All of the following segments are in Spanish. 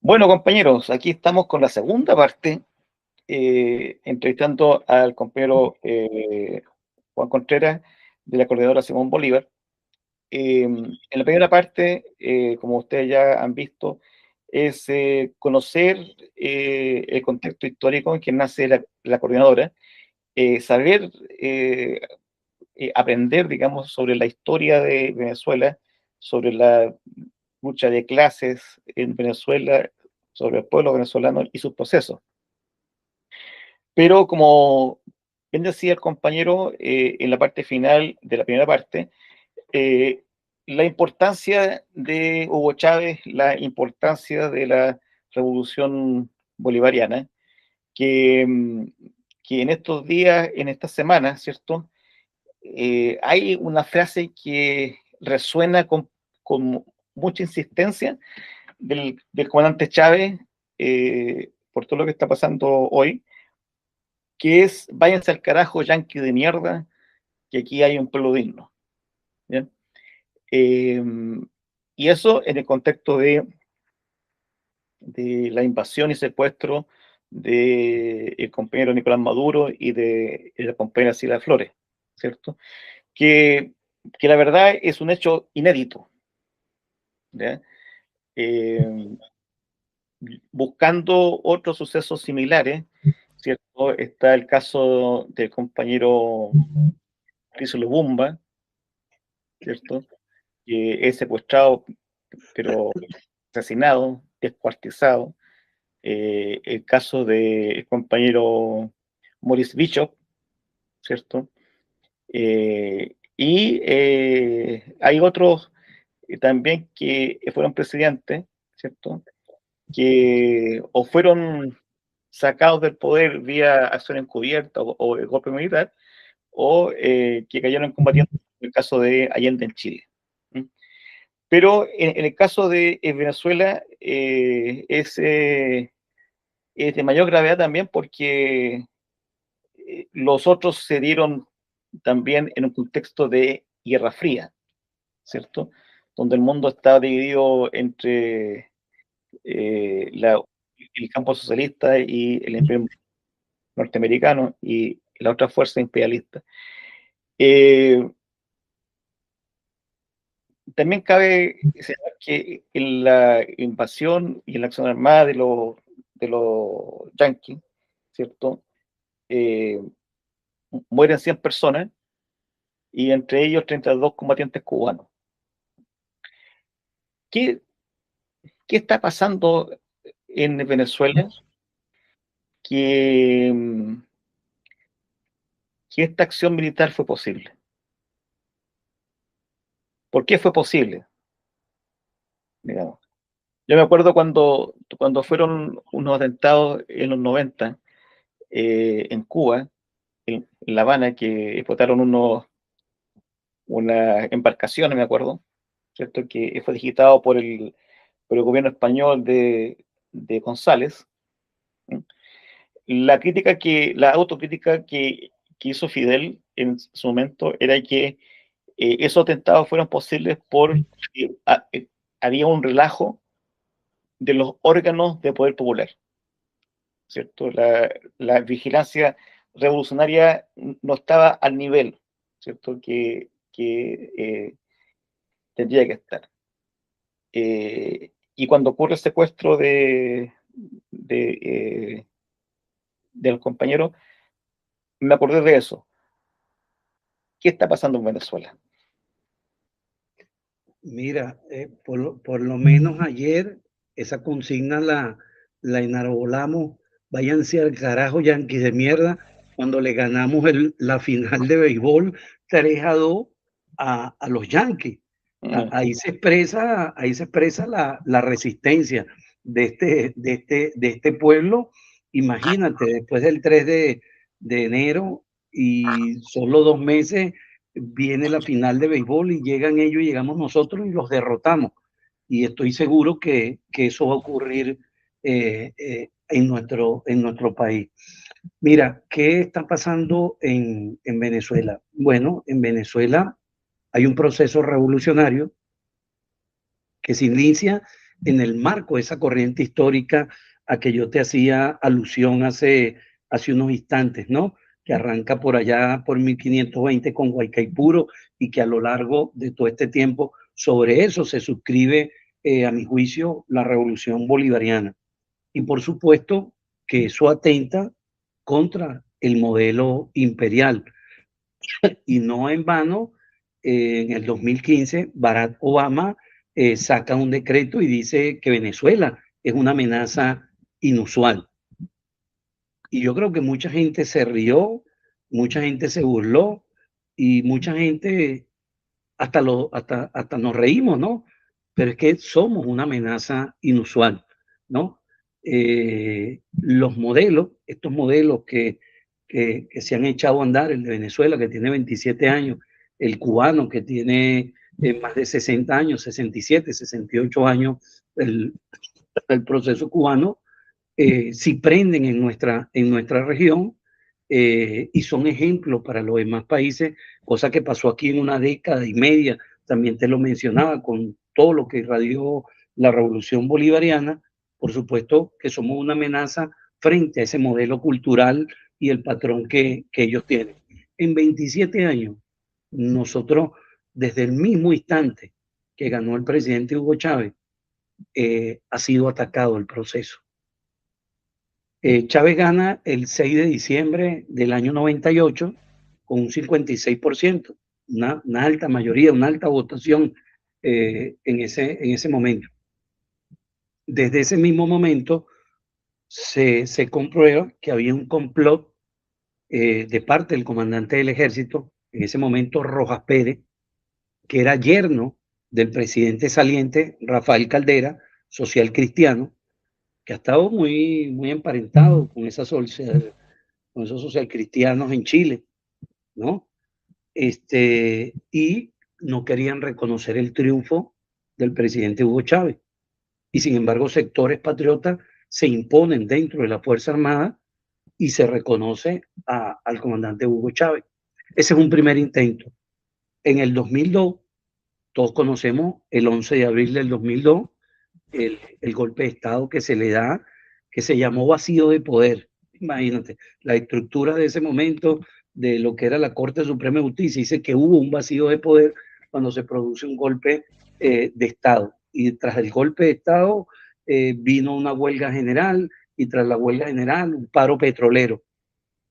Bueno, compañeros, aquí estamos con la segunda parte, entrevistando al compañero Juan Contreras de la Coordinadora Simón Bolívar. En la primera parte, como ustedes ya han visto, es conocer el contexto histórico en que nace la Coordinadora, saber, aprender, digamos, sobre la historia de Venezuela, sobre la lucha de clases en Venezuela, sobre el pueblo venezolano y sus procesos. Pero como bien decía el compañero en la parte final de la primera parte, eh, la importancia de Hugo Chávez, la importancia de la revolución bolivariana, que, que en estos días, en estas semanas, ¿cierto? Hay una frase que resuena con mucha insistencia del comandante Chávez por todo lo que está pasando hoy, que es: váyanse al carajo, yanqui de mierda, que aquí hay un pueblo digno. ¿Bien? Eh, y eso en el contexto de la invasión y secuestro del compañero Nicolás Maduro y de la compañera Silvia Flores, ¿cierto? Que, que la verdad es un hecho inédito. ¿Ya? Eh, Buscando otros sucesos similares, ¿cierto? Está el caso del compañero Chris Lubumba, ¿cierto? Que es secuestrado, pero asesinado, descuartizado. El caso del compañero Maurice Bishop, ¿cierto? Hay otros también que fueron presidentes, ¿cierto? Que o fueron sacados del poder vía acción encubierta o el golpe militar, o que cayeron combatiendo, en el caso de Allende en Chile. Pero en el caso de Venezuela es de mayor gravedad también porque los otros se dieron también en un contexto de Guerra Fría, ¿cierto? Donde el mundo está dividido entre el campo socialista y el imperio norteamericano y la otra fuerza imperialista. Eh, También cabe señalar que en la invasión y en la acción armada de los yanquis, ¿cierto? Eh, Mueren 100 personas y entre ellos 32 combatientes cubanos. ¿Qué, qué está pasando en Venezuela que, que esta acción militar fue posible? ¿Por qué fue posible? Digamos. Yo me acuerdo cuando fueron unos atentados en los 90 en Cuba, en La Habana, que explotaron unas embarcaciones, me acuerdo, ¿cierto? Que fue digitado por el gobierno español de González. ¿Sí? La autocrítica que hizo Fidel en su momento era que esos atentados fueron posibles porque había un relajo de los órganos de poder popular, ¿cierto? La vigilancia revolucionaria no estaba al nivel, ¿cierto? Que tendría que estar. Y cuando ocurre el secuestro de, eh, de los compañeros, me acordé de eso. ¿Qué está pasando en Venezuela? Mira, por lo menos ayer esa consigna la enarbolamos, váyanse al carajo, yanquis de mierda, cuando le ganamos la final de béisbol 3-2 a los Yankees. Ahí se expresa la resistencia de este pueblo. Imagínate, después del 3 de enero y solo 2 meses viene la final de béisbol y llegan ellos y llegamos nosotros y los derrotamos. Y estoy seguro que eso va a ocurrir en nuestro país. Mira, ¿qué está pasando en Venezuela? Bueno, en Venezuela hay un proceso revolucionario que se inicia en el marco de esa corriente histórica a que yo te hacía alusión hace unos instantes, ¿no? Que arranca por allá por 1520 con Guaycaipuro y que a lo largo de todo este tiempo sobre eso se suscribe, a mi juicio, la revolución bolivariana. Y por supuesto que eso atenta contra el modelo imperial. Y no en vano, en el 2015, Barack Obama saca un decreto y dice que Venezuela es una amenaza inusual. Y yo creo que mucha gente se rió, mucha gente se burló y mucha gente hasta nos reímos, ¿no? Pero es que somos una amenaza inusual, ¿no? Los modelos, estos modelos que se han echado a andar, el de Venezuela que tiene 27 años, el cubano que tiene más de 60 años, 67, 68 años, el proceso cubano, si prenden en nuestra región y son ejemplos para los demás países, cosa que pasó aquí en una década y media, también te lo mencionaba, con todo lo que irradió la revolución bolivariana, por supuesto que somos una amenaza frente a ese modelo cultural y el patrón que ellos tienen. En 27 años, nosotros, desde el mismo instante que ganó el presidente Hugo Chávez, ha sido atacado el proceso. Chávez gana el 6 de diciembre del año 98 con un 56%, una alta mayoría, una alta votación en ese momento. Desde ese mismo momento se comprueba que había un complot de parte del comandante del ejército, en ese momento Rojas Pérez, que era yerno del presidente saliente Rafael Caldera, social cristiano, que ha estado muy emparentado con esos socialcristianos en Chile, ¿no? Y no querían reconocer el triunfo del presidente Hugo Chávez. Y sin embargo, sectores patriotas se imponen dentro de la Fuerza Armada y se reconoce al comandante Hugo Chávez. Ese es un primer intento. En el 2002, todos conocemos el 11 de abril del 2002, el golpe de Estado que se le da, que se llamó vacío de poder. Imagínate, la estructura de ese momento de lo que era la Corte Suprema de Justicia dice que hubo un vacío de poder cuando se produce un golpe de Estado. Y tras el golpe de Estado vino una huelga general y tras la huelga general un paro petrolero.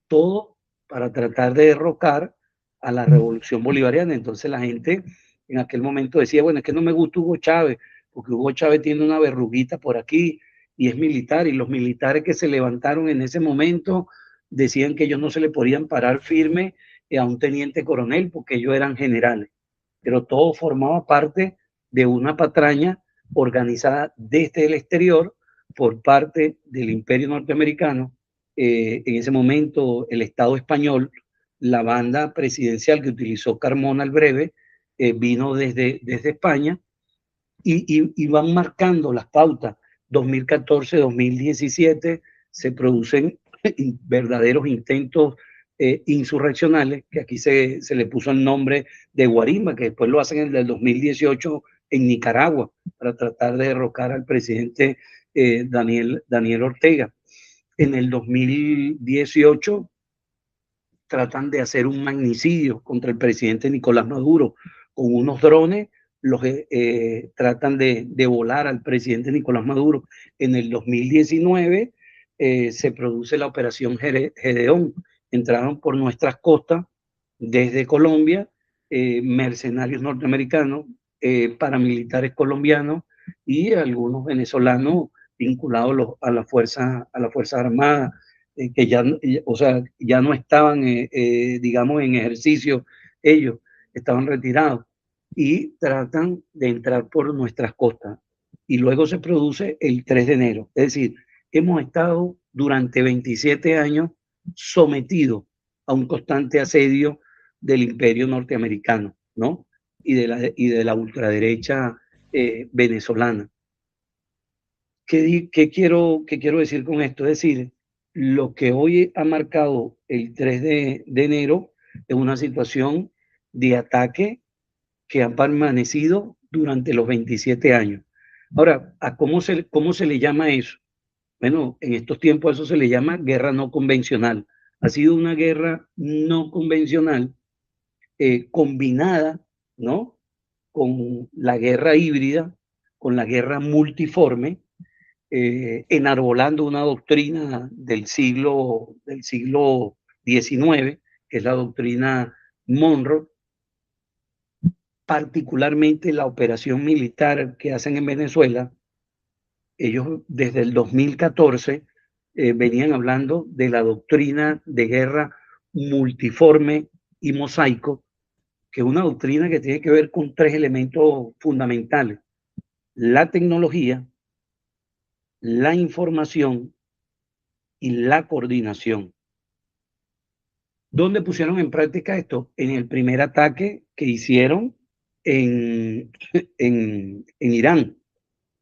Todo para tratar de derrocar a la revolución bolivariana. Entonces la gente en aquel momento decía, bueno, es que no me gusta Hugo Chávez, porque Hugo Chávez tiene una verruguita por aquí y es militar, y los militares que se levantaron en ese momento decían que ellos no se le podían parar firme a un teniente coronel porque ellos eran generales, pero todo formaba parte de una patraña organizada desde el exterior por parte del imperio norteamericano, en ese momento el Estado español, la banda presidencial que utilizó Carmona el Breve, vino desde España y van marcando las pautas. 2014-2017 se producen verdaderos intentos insurreccionales, que aquí se le puso el nombre de Guarimba, que después lo hacen en el del 2018 en Nicaragua, para tratar de derrocar al presidente Daniel Ortega. En el 2018 tratan de hacer un magnicidio contra el presidente Nicolás Maduro con unos drones, tratan de volar al presidente Nicolás Maduro. En el 2019 se produce la operación Gedeón, entraron por nuestras costas desde Colombia mercenarios norteamericanos, paramilitares colombianos y algunos venezolanos vinculados a la Fuerza Armada, que ya, o sea, ya no estaban, digamos, en ejercicio ellos, estaban retirados y tratan de entrar por nuestras costas. Y luego se produce el 3 de enero. Es decir, hemos estado durante 27 años sometidos a un constante asedio del imperio norteamericano, ¿no? Y de la ultraderecha venezolana. ¿Qué quiero decir con esto? Es decir, lo que hoy ha marcado el 3 de enero es una situación de ataque que ha permanecido durante los 27 años. Ahora, cómo se le llama eso? Bueno, en estos tiempos eso se le llama guerra no convencional. Ha sido una guerra no convencional combinada, ¿no? Con la guerra híbrida, con la guerra multiforme, enarbolando una doctrina del siglo XIX, que es la doctrina Monroe, particularmente la operación militar que hacen en Venezuela. Ellos desde el 2014 venían hablando de la doctrina de guerra multiforme y mosaico, que es una doctrina que tiene que ver con tres elementos fundamentales: la tecnología, la información y la coordinación. ¿Dónde pusieron en práctica esto? En el primer ataque que hicieron en Irán,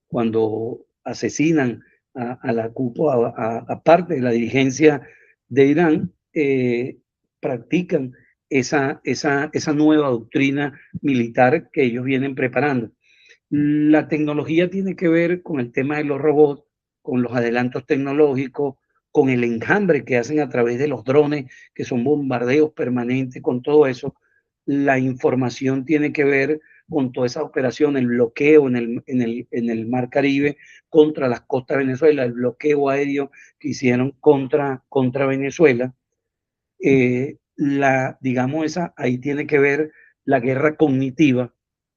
cuando asesinan a la cúpula, a parte de la dirigencia de Irán, practican esa nueva doctrina militar que ellos vienen preparando. La tecnología tiene que ver con el tema de los robots, con los adelantos tecnológicos, con el enjambre que hacen a través de los drones, que son bombardeos permanentes, con todo eso. La información tiene que ver con toda esa operación, el bloqueo en el Mar Caribe contra las costas de Venezuela, el bloqueo aéreo que hicieron contra Venezuela. Digamos, ahí tiene que ver la guerra cognitiva,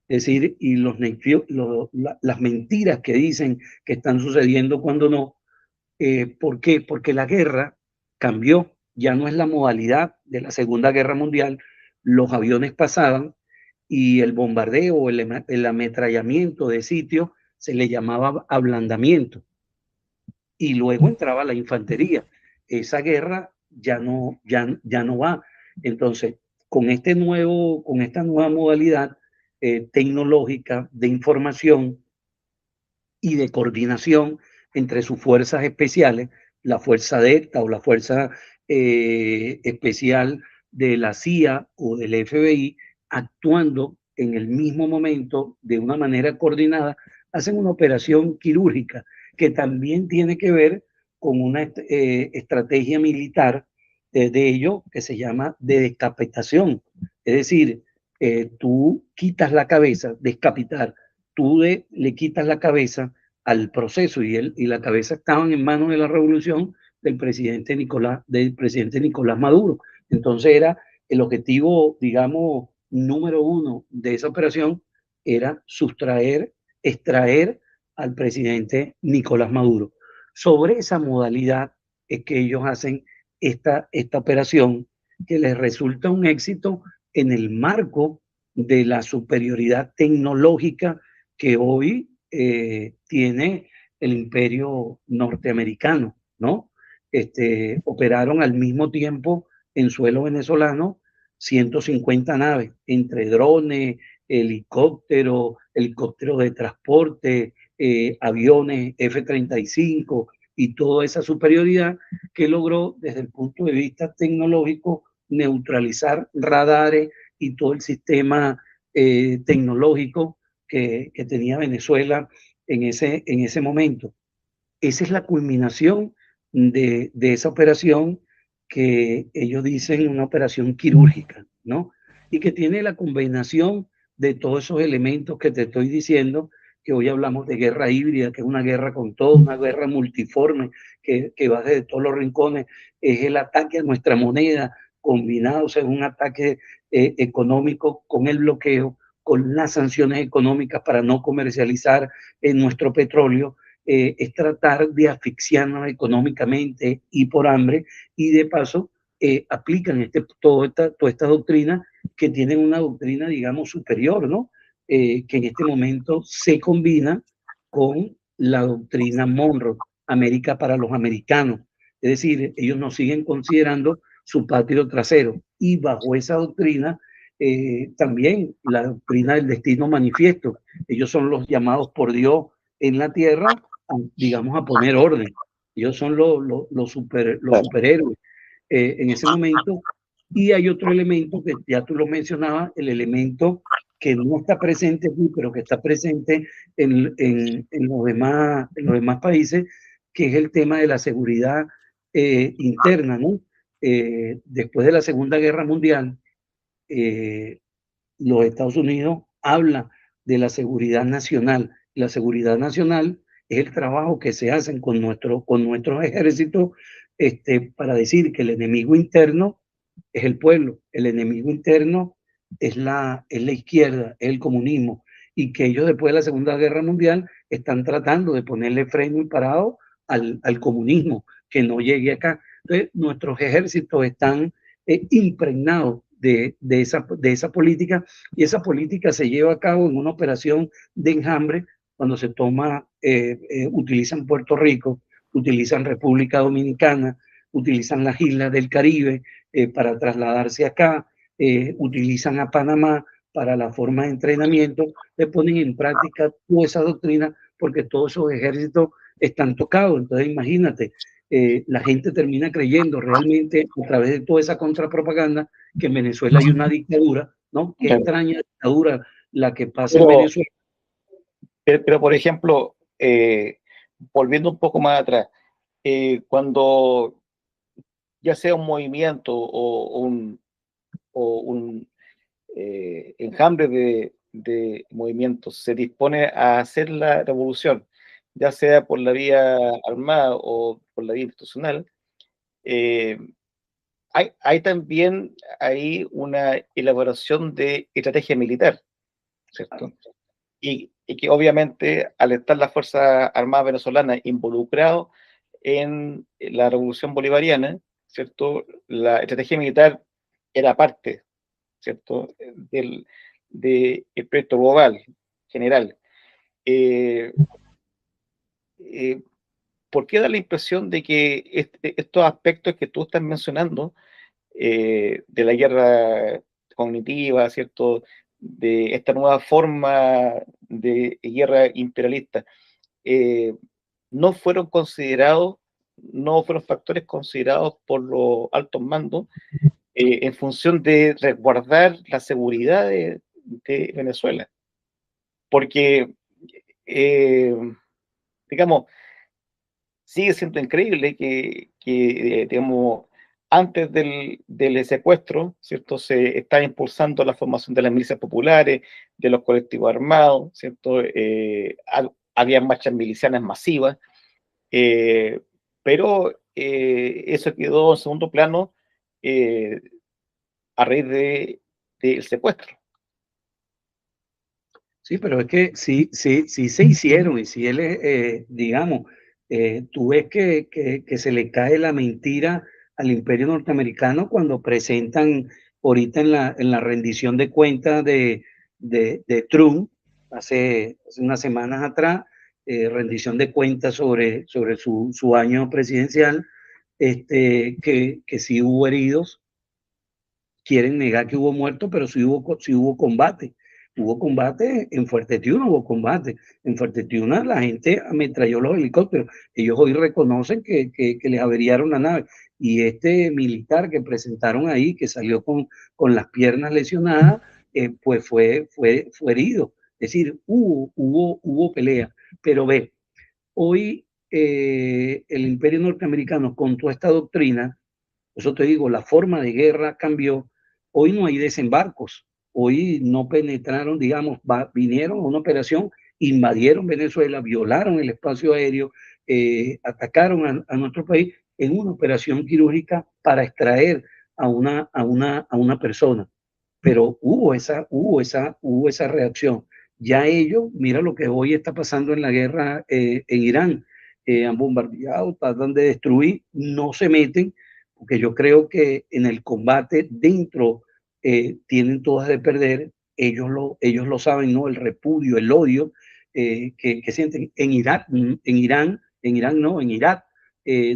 es decir, y las mentiras que dicen que están sucediendo cuando no. ¿Por qué? Porque la guerra cambió, ya no es la modalidad de la Segunda Guerra Mundial. Los aviones pasaban y el bombardeo, el ametrallamiento de sitios se le llamaba ablandamiento, y luego entraba la infantería. Esa guerra ya no va. Entonces, con esta nueva modalidad tecnológica de información y de coordinación entre sus fuerzas especiales, la Fuerza Delta o la Fuerza Especial de la CIA o del FBI, actuando en el mismo momento de una manera coordinada, hacen una operación quirúrgica que también tiene que ver con una estrategia militar de ello que se llama de decapitación. Es decir, tú quitas la cabeza, descapitar, le quitas la cabeza al proceso, y la cabeza estaban en manos de la revolución del presidente Nicolás Maduro. Entonces era el objetivo, digamos, número uno de esa operación, era extraer al presidente Nicolás Maduro. Sobre esa modalidad es que ellos hacen esta operación, que les resulta un éxito en el marco de la superioridad tecnológica que hoy tiene el imperio norteamericano, ¿no? Operaron al mismo tiempo en suelo venezolano 150 naves, entre drones, helicópteros de transporte, aviones F-35 y toda esa superioridad que logró desde el punto de vista tecnológico neutralizar radares y todo el sistema tecnológico que tenía Venezuela en ese momento. Esa es la culminación de esa operación, que ellos dicen una operación quirúrgica, ¿no? Y que tiene la combinación de todos esos elementos que te estoy diciendo, que hoy hablamos de guerra híbrida, que es una guerra con todo, una guerra multiforme, que va desde todos los rincones, es el ataque a nuestra moneda, combinado, o sea, un ataque económico con el bloqueo, con las sanciones económicas para no comercializar nuestro petróleo. Es tratar de asfixiarnos económicamente y por hambre, y de paso aplican toda esta doctrina, que tienen una doctrina, digamos, superior, ¿no? Que en este momento se combina con la doctrina Monroe, América para los americanos. Es decir, ellos nos siguen considerando su patio trasero, y bajo esa doctrina también la doctrina del destino manifiesto. Ellos son los llamados por Dios en la tierra, digamos, a poner orden. Ellos son los superhéroes en ese momento. Y hay otro elemento que ya tú lo mencionabas, el elemento que no está presente aquí, pero que está presente en los demás países, que es el tema de la seguridad interna, ¿no? Después de la Segunda Guerra Mundial, los Estados Unidos habla de la seguridad nacional. La seguridad nacional es el trabajo que se hace con nuestros ejércitos para decir que el enemigo interno es el pueblo, el enemigo interno es la izquierda, es el comunismo, y que ellos después de la Segunda Guerra Mundial están tratando de ponerle freno y parado al comunismo, que no llegue acá. Entonces, nuestros ejércitos están impregnados de esa política, y esa política se lleva a cabo en una operación de enjambre cuando se toma, utilizan Puerto Rico, utilizan República Dominicana, utilizan las islas del Caribe para trasladarse acá, utilizan a Panamá para la forma de entrenamiento, le ponen en práctica toda esa doctrina porque todos esos ejércitos están tocados. Entonces imagínate, la gente termina creyendo realmente a través de toda esa contrapropaganda que en Venezuela hay una dictadura, ¿no? Qué extraña dictadura la que pasa en Venezuela. Pero por ejemplo, volviendo un poco más atrás, cuando ya sea un movimiento o un enjambre de movimientos se dispone a hacer la revolución, ya sea por la vía armada o por la vía institucional, eh, hay también ahí una elaboración de estrategia militar, ¿cierto? Y que obviamente al estar las Fuerzas Armadas venezolanas involucradas en la revolución bolivariana, ¿cierto? La estrategia militar era parte, ¿cierto? Del proyecto global general. Eh, eh, ¿Por qué da la impresión de que estos aspectos que tú estás mencionando, de la guerra cognitiva, ¿cierto? De esta nueva forma de guerra imperialista, eh, no fueron considerados, no fueron factores considerados por los altos mandos en función de resguardar la seguridad de Venezuela? Porque, eh, digamos, sigue siendo increíble que digamos, antes del secuestro, ¿cierto? Se está impulsando la formación de las milicias populares, de los colectivos armados, ¿cierto? Había marchas milicianas masivas, eh, pero eso quedó en segundo plano eh, a raíz del secuestro. Sí, pero es que sí se hicieron, y si él, digamos, tú ves que se le cae la mentira al imperio norteamericano cuando presentan ahorita en la rendición de cuentas de Trump, hace unas semanas atrás, rendición de cuentas sobre su año presidencial, que sí hubo heridos, quieren negar que hubo muertos, pero sí hubo combate. Hubo combate en Fuerte Tiuna, hubo combate. En Fuerte Tiuna la gente ametralló los helicópteros. Ellos hoy reconocen que les averiaron la nave. Y este militar que presentaron ahí, que salió con las piernas lesionadas, pues fue herido. Es decir, hubo pelea. Pero ve, hoy el imperio norteamericano con toda esta doctrina, eso te digo, la forma de guerra cambió. Hoy no hay desembarcos. Hoy no penetraron, digamos, vinieron a una operación, invadieron Venezuela, violaron el espacio aéreo, atacaron a nuestro país en una operación quirúrgica para extraer a una persona. Pero hubo esa reacción. Ya ellos, mira lo que hoy está pasando en la guerra en Irán. Han bombardeado, tratan de destruir, no se meten, porque yo creo que en el combate dentro tienen todas de perder, ellos lo saben, ¿no? El repudio, el odio que sienten. En Irán no, en Irak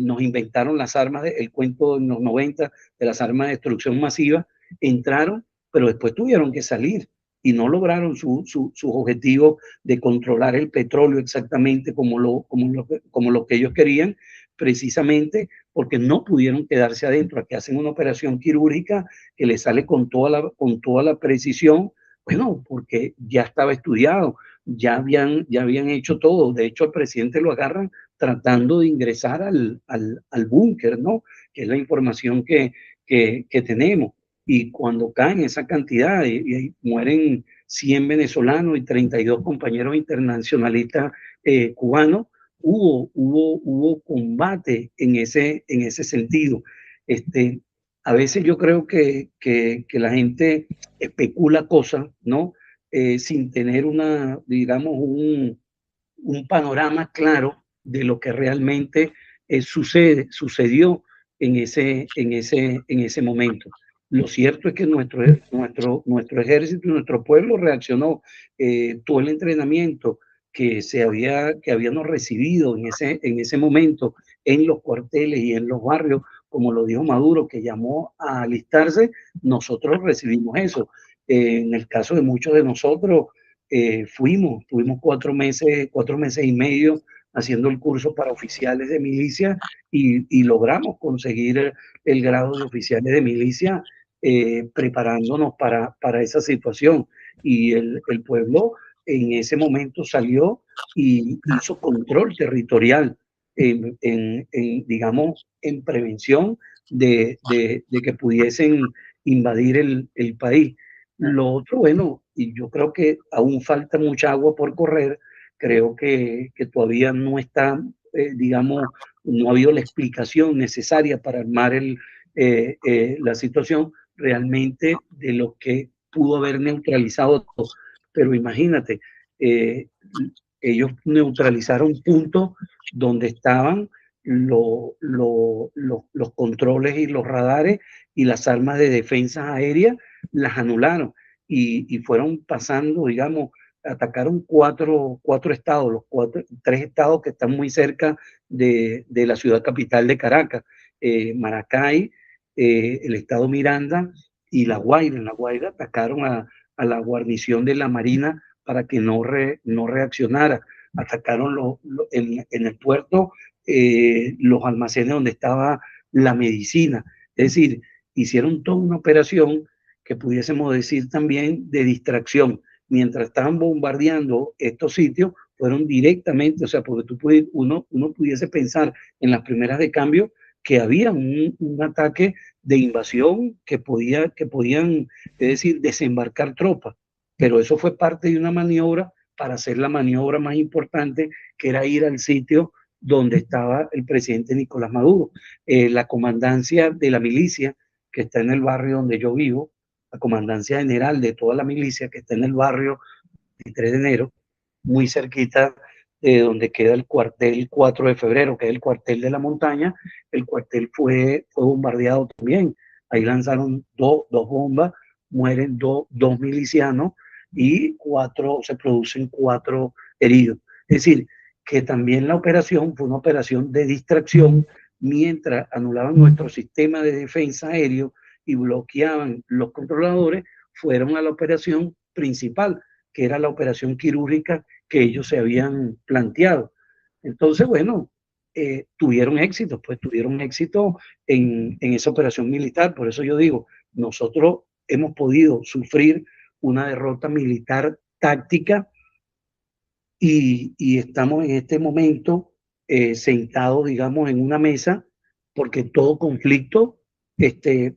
nos inventaron las armas, el cuento en los 90 de las armas de destrucción masiva, entraron, pero después tuvieron que salir y no lograron sus objetivos de controlar el petróleo exactamente como lo que ellos querían, precisamente porque no pudieron quedarse adentro. Aquí hacen una operación quirúrgica que le sale con toda la precisión Bueno, porque ya estaba estudiado, ya habían hecho todo. De hecho, al presidente lo agarran tratando de ingresar al búnker, ¿no? Que es la información que tenemos. Y cuando caen esa cantidad y mueren 100 venezolanos y 32 compañeros internacionalistas cubanos, hubo combate en ese sentido. Este, a veces yo creo que la gente especula cosas, ¿no? Sin tener digamos, un panorama claro de lo que realmente sucedió en ese momento. Lo cierto es que nuestro ejército y nuestro pueblo reaccionó. Todo el entrenamiento que habíamos recibido en ese momento en los cuarteles y en los barrios, como lo dijo Maduro, que llamó a alistarse, nosotros recibimos eso. En el caso de muchos de nosotros, tuvimos 4 meses y medio haciendo el curso para oficiales de milicia y logramos conseguir el grado de oficiales de milicia, preparándonos para esa situación. Y el pueblo en ese momento salió y hizo control territorial, digamos, en prevención de que pudiesen invadir el país. Lo otro, bueno, y yo creo que aún falta mucha agua por correr, creo que todavía no está, digamos, no ha habido la explicación necesaria para armar la situación realmente de lo que pudo haber neutralizado todo. Pero imagínate, eh, ellos neutralizaron puntos donde estaban los controles y los radares y las armas de defensa aérea, las anularon y fueron pasando, digamos, atacaron cuatro estados, tres estados que están muy cerca de la ciudad capital de Caracas, Maracay, el estado Miranda y La Guaira. En La Guaira atacaron a la guarnición de la Marina para que no reaccionara. Atacaron en el puerto los almacenes donde estaba la medicina. Es decir, hicieron toda una operación que pudiésemos decir también de distracción. Mientras estaban bombardeando estos sitios, fueron directamente, o sea, porque uno pudiese pensar en las primeras de cambio que había un ataque de invasión que podían, es decir, desembarcar tropas, pero eso fue parte de una maniobra para hacer la maniobra más importante, que era ir al sitio donde estaba el presidente Nicolás Maduro. La comandancia de la milicia que está en el barrio donde yo vivo, la comandancia general de toda la milicia que está en el barrio 23 de enero, muy cerquita de donde queda el cuartel 4 de febrero, que es el cuartel de la montaña. El cuartel fue bombardeado también. Ahí lanzaron dos bombas, mueren dos milicianos y se producen 4 heridos. Es decir, que también la operación fue una operación de distracción mientras anulaban nuestro sistema de defensa aéreo y bloqueaban los controladores, fueron a la operación principal, que era la operación quirúrgica que ellos se habían planteado. Entonces, bueno, tuvieron éxito en esa operación militar. Por eso yo digo, nosotros hemos podido sufrir una derrota militar táctica y estamos en este momento sentados, digamos, en una mesa, porque todo conflicto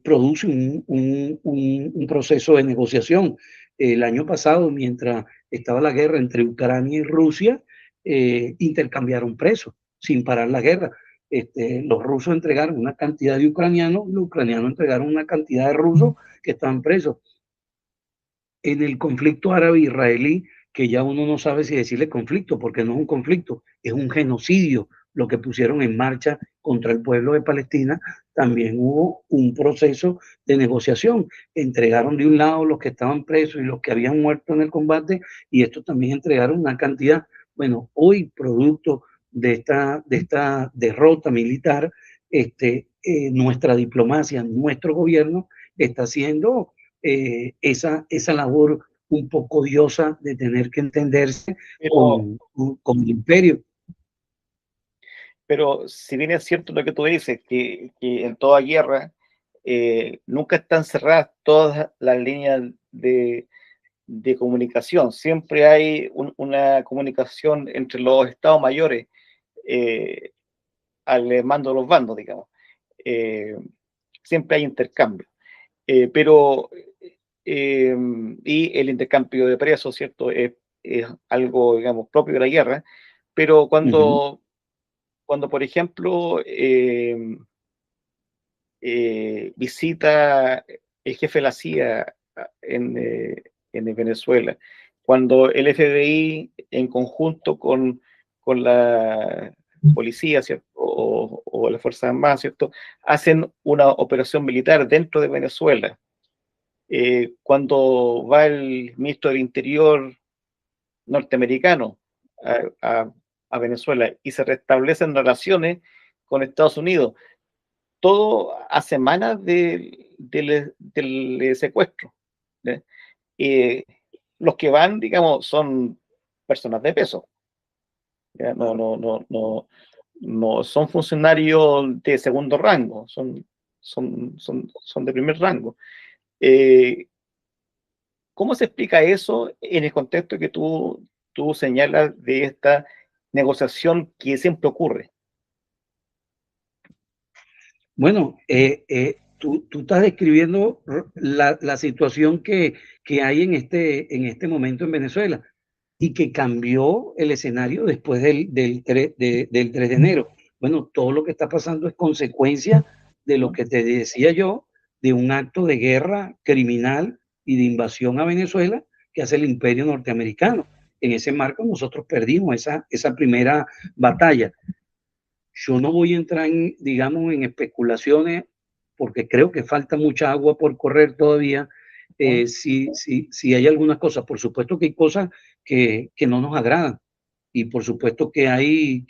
produce un proceso de negociación. El año pasado, mientras estaba la guerra entre Ucrania y Rusia, intercambiaron presos sin parar la guerra. Los rusos entregaron una cantidad de ucranianos, los ucranianos entregaron una cantidad de rusos que estaban presos. En el conflicto árabe-israelí, que ya uno no sabe si decirle conflicto, porque no es un conflicto, es un genocidio lo que pusieron en marcha contra el pueblo de Palestina, también hubo un proceso de negociación. Entregaron de un lado los que estaban presos y los que habían muerto en el combate, y estos también entregaron una cantidad. Bueno, hoy, producto de esta derrota militar, nuestra diplomacia, nuestro gobierno está haciendo esa labor un poco odiosa de tener que entenderse Pero, con el imperio. pero si bien es cierto lo que tú dices, que en toda guerra nunca están cerradas todas las líneas de comunicación. Siempre hay una comunicación entre los estados mayores al mando de los bandos, digamos. Siempre hay intercambio. Pero y el intercambio de presos, ¿cierto? Es algo, digamos, propio de la guerra, pero cuando, por ejemplo, visita el jefe de la CIA en Venezuela, cuando el FBI en conjunto con la policía, ¿cierto? O las Fuerzas Armadas, ¿cierto? Hacen una operación militar dentro de Venezuela. Cuando va el ministro del Interior norteamericano a Venezuela y se restablecen relaciones con Estados Unidos, todo a semanas del secuestro. Los que van, digamos, son personas de peso. ¿Ya? No son funcionarios de segundo rango, son de primer rango. ¿Cómo se explica eso en el contexto que tú señalas de esta negociación que siempre ocurre? Bueno, tú estás describiendo la situación que hay en este momento en Venezuela y que cambió el escenario después del 3 de enero. Bueno, todo lo que está pasando es consecuencia de lo que te decía yo, de un acto de guerra criminal y de invasión a Venezuela que hace el imperio norteamericano. En ese marco nosotros perdimos esa primera batalla. Yo no voy a entrar en, digamos, en especulaciones porque creo que falta mucha agua por correr todavía. Si hay algunas cosas, por supuesto que hay cosas que no nos agradan y por supuesto que hay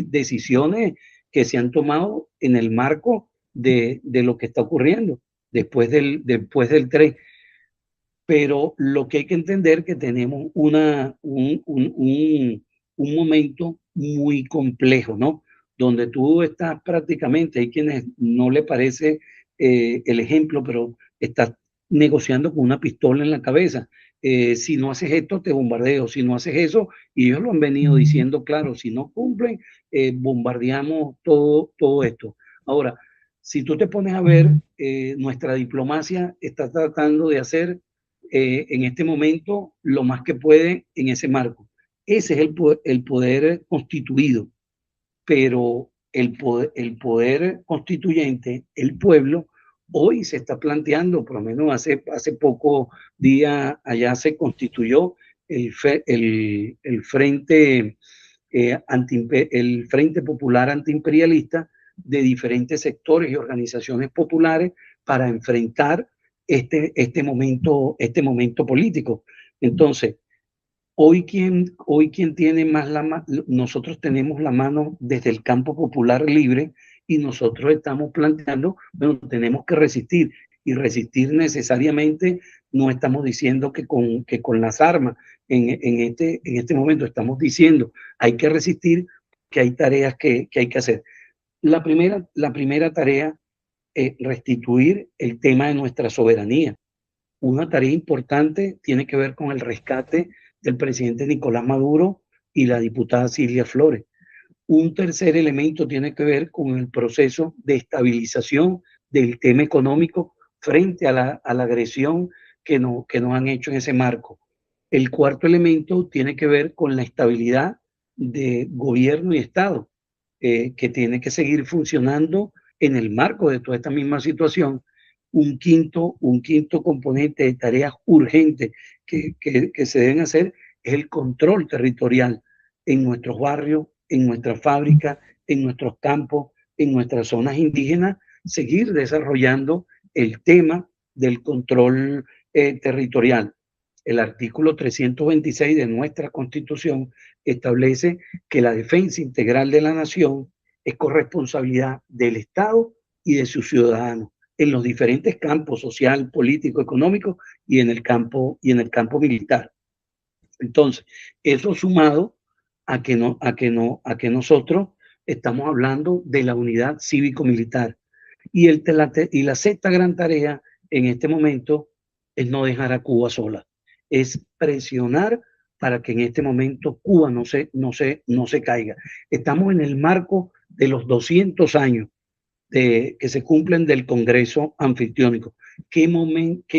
decisiones que se han tomado en el marco de lo que está ocurriendo después del 3. Pero lo que hay que entender es que tenemos un momento muy complejo, ¿no? Donde tú estás prácticamente, hay quienes no le parece el ejemplo, pero estás negociando con una pistola en la cabeza. Si no haces esto, te bombardeo. Si no haces eso, y ellos lo han venido diciendo, claro, si no cumplen, bombardeamos todo esto. Ahora, si tú te pones a ver, nuestra diplomacia está tratando de hacer en este momento lo más que puede en ese marco. Ese es el poder constituido, pero el poder constituyente, el pueblo, hoy se está planteando, por lo menos hace poco día allá se constituyó el Frente, el Frente Popular Antiimperialista de diferentes sectores y organizaciones populares para enfrentar este momento político. Entonces, hoy quien tiene más nosotros tenemos la mano desde el campo popular libre y nosotros estamos planteando, bueno, tenemos que resistir y resistir necesariamente no estamos diciendo que con las armas en este momento estamos diciendo hay que resistir, que hay tareas que hay que hacer. La primera tarea es restituir el tema de nuestra soberanía. Una tarea importante tiene que ver con el rescate del presidente Nicolás Maduro y la diputada Silvia Flores. Un tercer elemento tiene que ver con el proceso de estabilización del tema económico frente a la agresión que nos han hecho en ese marco. El cuarto elemento tiene que ver con la estabilidad de gobierno y Estado, que tiene que seguir funcionando en el marco de toda esta misma situación. Un quinto componente de tareas urgentes que se deben hacer es el control territorial en nuestros barrios, en nuestras fábricas, en nuestros campos, en nuestras zonas indígenas, seguir desarrollando el tema del control territorial. El artículo 326 de nuestra Constitución establece que la defensa integral de la nación es corresponsabilidad del Estado y de sus ciudadanos en los diferentes campos social, político, económico y en el campo militar. Entonces, eso sumado a que nosotros estamos hablando de la unidad cívico-militar. Y la sexta gran tarea en este momento es no dejar a Cuba sola. es presionar para que en este momento Cuba no se caiga. Estamos en el marco de los 200 años que se cumplen del Congreso Anfictiónico. ¿Qué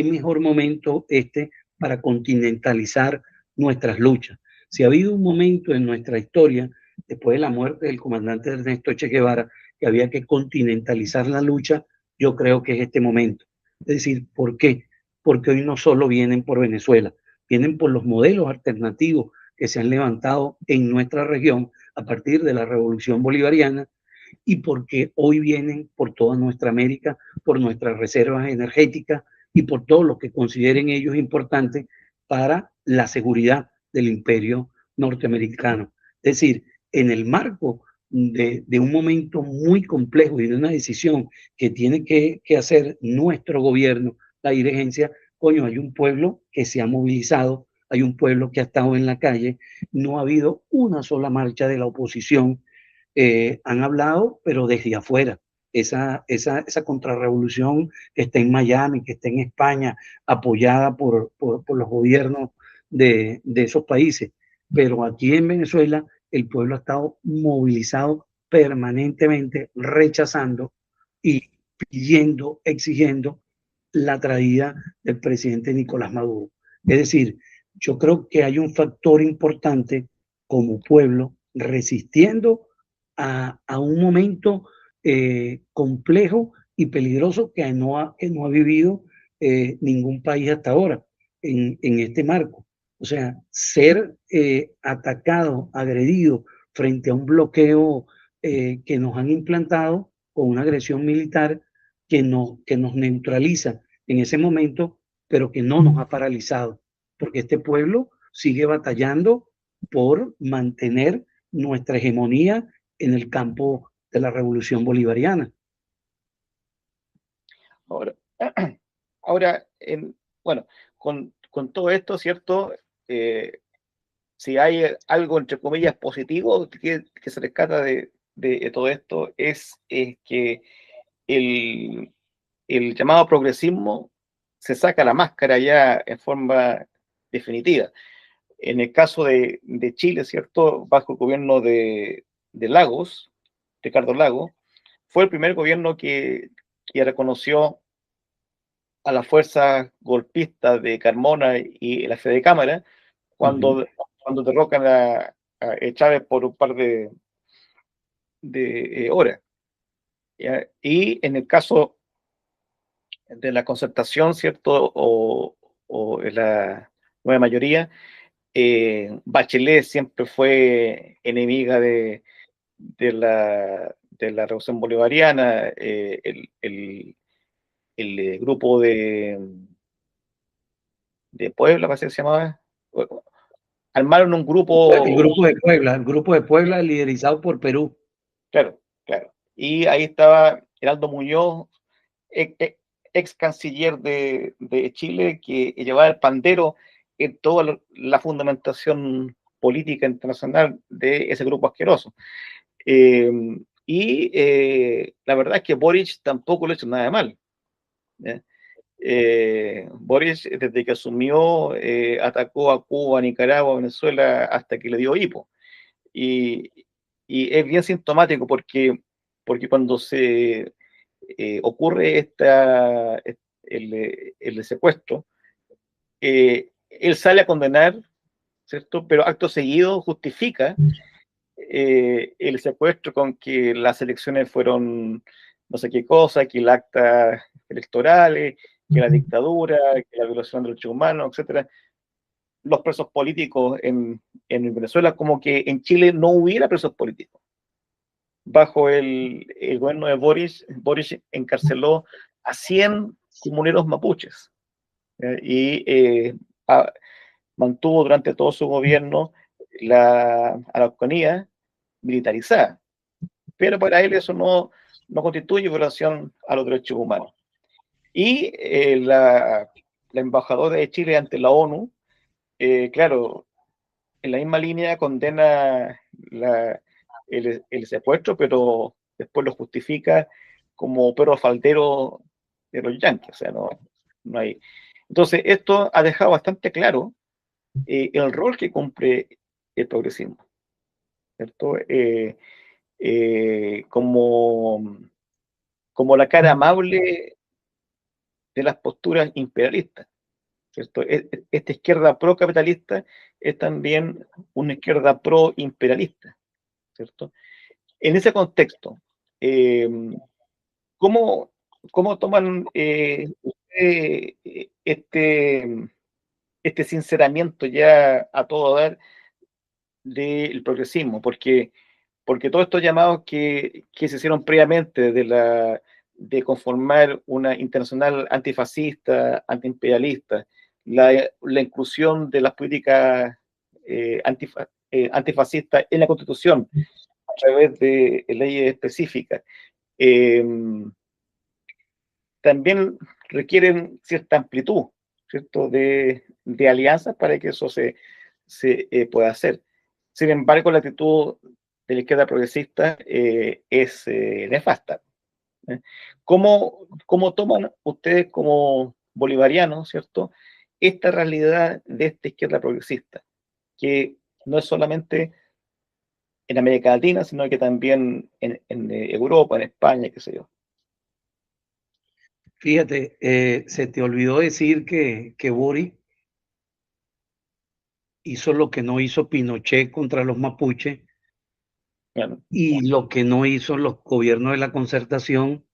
mejor momento este para continentalizar nuestras luchas? Si ha habido un momento en nuestra historia, después de la muerte del comandante Ernesto Che Guevara, que había que continentalizar la lucha, yo creo que es este momento. Es decir, ¿por qué? Porque hoy no solo vienen por Venezuela, vienen por los modelos alternativos que se han levantado en nuestra región a partir de la Revolución Bolivariana, y porque hoy vienen por toda nuestra América, por nuestras reservas energéticas y por todo lo que consideren ellos importante para la seguridad del imperio norteamericano. Es decir, en el marco de un momento muy complejo y de una decisión que tiene que hacer nuestro gobierno, la dirigencia, coño, hay un pueblo que se ha movilizado, hay un pueblo que ha estado en la calle, no ha habido una sola marcha de la oposición, han hablado, pero desde afuera. Esa contrarrevolución que está en Miami, que está en España, apoyada por los gobiernos de esos países. Pero aquí en Venezuela el pueblo ha estado movilizado permanentemente, rechazando y pidiendo, exigiendo la traída del presidente Nicolás Maduro. Es decir, yo creo que hay un factor importante como pueblo resistiendo a un momento complejo y peligroso que no ha vivido ningún país hasta ahora en este marco. O sea, ser atacado, agredido frente a un bloqueo que nos han implantado con una agresión militar que nos neutraliza en ese momento, pero que no nos ha paralizado, porque este pueblo sigue batallando por mantener nuestra hegemonía en el campo de la revolución bolivariana. Ahora, ahora bueno, con todo esto, ¿cierto? Si hay algo, entre comillas, positivo que se rescata de todo esto, es que el llamado progresismo se saca la máscara ya en forma definitiva. En el caso de Chile, ¿cierto? Bajo el gobierno de Lagos, Ricardo Lagos, fue el primer gobierno que reconoció a las fuerzas golpistas de Carmona y la Fede Cámara cuando, cuando derrocan a Chávez por un par de horas. ¿Ya? Y en el caso de la concertación, ¿cierto? O la nueva mayoría, Bachelet siempre fue enemiga de la revolución bolivariana, el grupo de Puebla, parece que se llamaba, armaron un grupo, El grupo de Puebla liderizado por Perú. claro, claro, y ahí estaba Heraldo Muñoz, ex canciller de Chile, que llevaba el pandero en toda la fundamentación política internacional de ese grupo asqueroso. La verdad es que Boric tampoco lo ha hecho nada de mal. Boric, desde que asumió, atacó a Cuba, a Nicaragua, a Venezuela, hasta que le dio hipo. Y, y es bien sintomático porque cuando se ocurre el secuestro, él sale a condenar, ¿cierto? Pero acto seguido justifica el secuestro con que las elecciones fueron no sé qué cosa, que el acta electorales, que la dictadura, que la violación de los derechos humanos, etcétera. Los presos políticos en Venezuela, como que en Chile no hubiera presos políticos. Bajo el gobierno de Boris encarceló a 100 comuneros mapuches y mantuvo durante todo su gobierno la Araucanía militarizada. Pero para él eso no constituye violación a los derechos humanos. Y la embajadora de Chile ante la ONU, claro, en la misma línea condena el secuestro, pero después lo justifica como perro faldero de los yanquis. O sea, no hay. Entonces, esto ha dejado bastante claro el rol que cumple el progresismo, ¿cierto? Como, como la cara amable de las posturas imperialistas, ¿cierto? Esta izquierda pro-capitalista es también una izquierda pro-imperialista, ¿cierto? En ese contexto, eh, ¿cómo, cómo toman este sinceramiento ya a todo dar del progresismo? Porque todos estos llamados que se hicieron previamente de conformar una internacional antifascista, antiimperialista, la inclusión de las políticas antifascistas en la Constitución a través de leyes específicas, eh, también requieren cierta amplitud, ¿cierto? De alianzas para que eso se pueda hacer. Sin embargo, la actitud de la izquierda progresista es nefasta. ¿Eh? ¿Cómo toman ustedes como bolivarianos, ¿cierto?, esta realidad de esta izquierda progresista, que no es solamente en América Latina, sino que también en Europa, en España, qué sé yo? Fíjate, se te olvidó decir que Boric hizo lo que no hizo Pinochet contra los mapuches Bueno, y lo que no hizo los gobiernos de la Concertación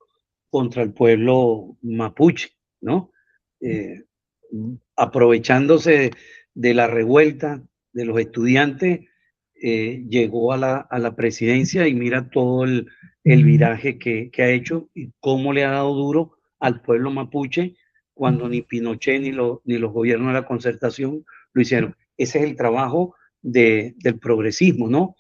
contra el pueblo mapuche, ¿no? Eh, Aprovechándose de la revuelta de los estudiantes, llegó a la presidencia y mira todo el viraje que ha hecho y cómo le ha dado duro al pueblo mapuche cuando ni Pinochet ni los gobiernos de la Concertación lo hicieron. Ese es el trabajo del progresismo, ¿no?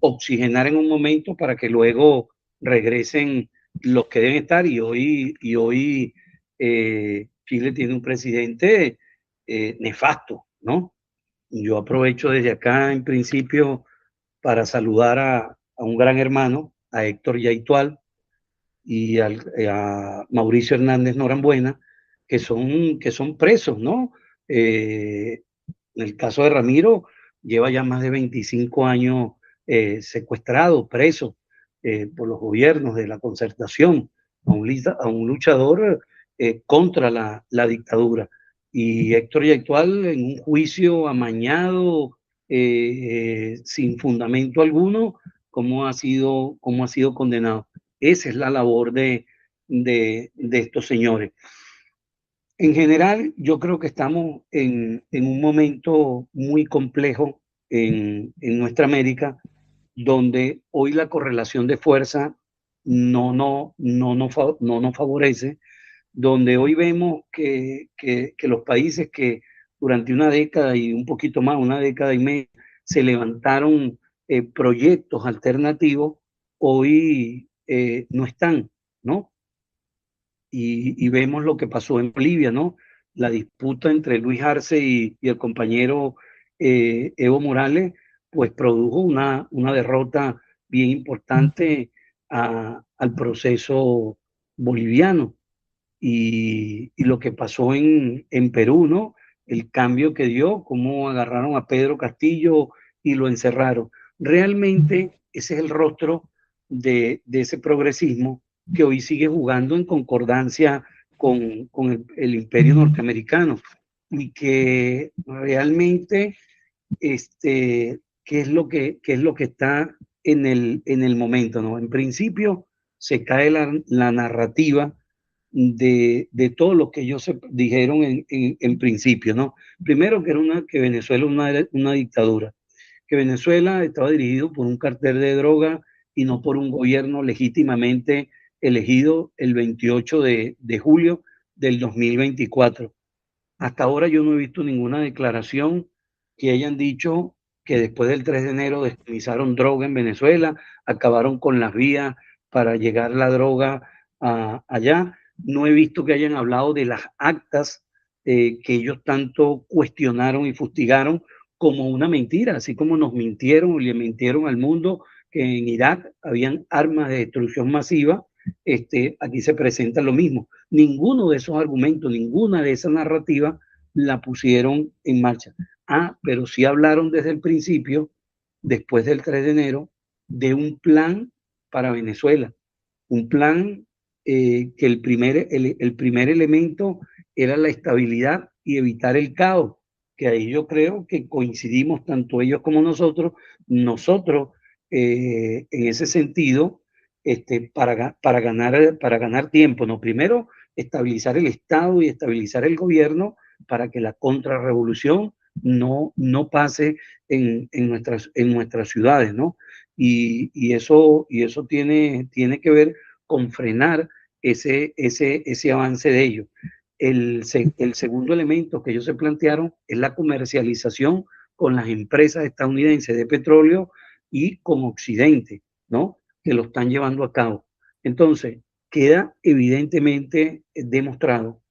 Oxigenar en un momento para que luego regresen los que deben estar y hoy Chile tiene un presidente nefasto, ¿no? Yo aprovecho desde acá en principio para saludar a un gran hermano, a Héctor Yaitual y a Mauricio Hernández Norambuena, que son presos, ¿no? En el caso de Ramiro, lleva ya más de 25 años secuestrado, preso por los gobiernos de la Concertación, a un luchador contra la dictadura. Y Héctor Yaitual, en un juicio amañado, sin fundamento alguno, cómo ha sido condenado. Esa es la labor de estos señores. En general, yo creo que estamos en un momento muy complejo en nuestra América, donde hoy la correlación de fuerza no nos favorece, donde hoy vemos que los países que durante una década y un poquito más, una década y media, se levantaron proyectos alternativos, hoy no están, ¿no? Y vemos lo que pasó en Bolivia, ¿no? La disputa entre Luis Arce y el compañero Evo Morales, pues produjo una derrota bien importante al proceso boliviano. Y lo que pasó en Perú, ¿no? El cambio que dio, cómo agarraron a Pedro Castillo y lo encerraron. Realmente ese es el rostro de ese progresismo que hoy sigue jugando en concordancia con el imperio norteamericano y que realmente, qué es lo que está en el momento, ¿no? En principio se cae la narrativa de todo lo que ellos dijeron en principio, ¿no? Primero que Venezuela es una dictadura, que Venezuela estaba dirigido por un cartel de droga y no por un gobierno legítimamente elegido el 28 de julio del 2024. Hasta ahora yo no he visto ninguna declaración que hayan dicho que después del 3 de enero descomisaron droga en Venezuela, acabaron con las vías para llegar la droga allá. No he visto que hayan hablado de las actas que ellos tanto cuestionaron y fustigaron como una mentira, así como nos mintieron y le mintieron al mundo que en Irak habían armas de destrucción masiva. Aquí se presenta lo mismo. Ninguno de esos argumentos, ninguna de esas narrativas la pusieron en marcha. Pero sí hablaron desde el principio, después del 3 de enero, de un plan para Venezuela. Un plan que el primer elemento era la estabilidad y evitar el caos, que ahí yo creo que coincidimos tanto ellos como nosotros en ese sentido, para ganar tiempo, ¿no? Primero, estabilizar el Estado y estabilizar el gobierno para que la contrarrevolución no pase en nuestras ciudades, ¿no? Y eso tiene que ver con frenar ese avance de ellos. El segundo elemento que ellos se plantearon es la comercialización con las empresas estadounidenses de petróleo y con Occidente, ¿no? Que lo están llevando a cabo. Entonces, queda evidentemente demostrado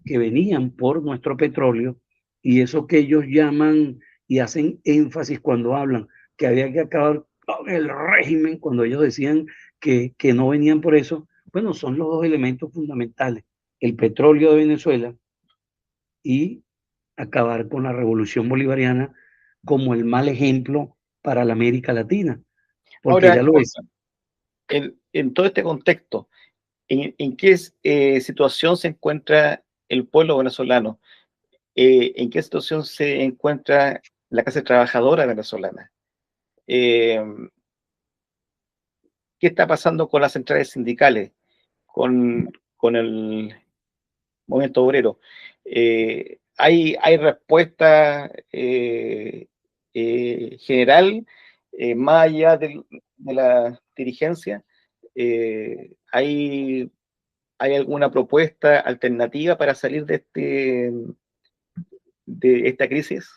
que venían por nuestro petróleo y eso que ellos llaman y hacen énfasis cuando hablan que había que acabar con el régimen, cuando ellos decían que no venían por eso, bueno, son los dos elementos fundamentales, el petróleo de Venezuela y acabar con la revolución bolivariana como el mal ejemplo para la América Latina, porque Ahora, ya lo es. en todo este contexto, ¿en qué situación se encuentra el pueblo venezolano? ¿En qué situación se encuentra la clase trabajadora venezolana? Eh, ¿Qué está pasando con las centrales sindicales, con el movimiento obrero? ¿Hay respuesta general más allá de la dirigencia? ¿Hay alguna propuesta alternativa para salir de esta crisis?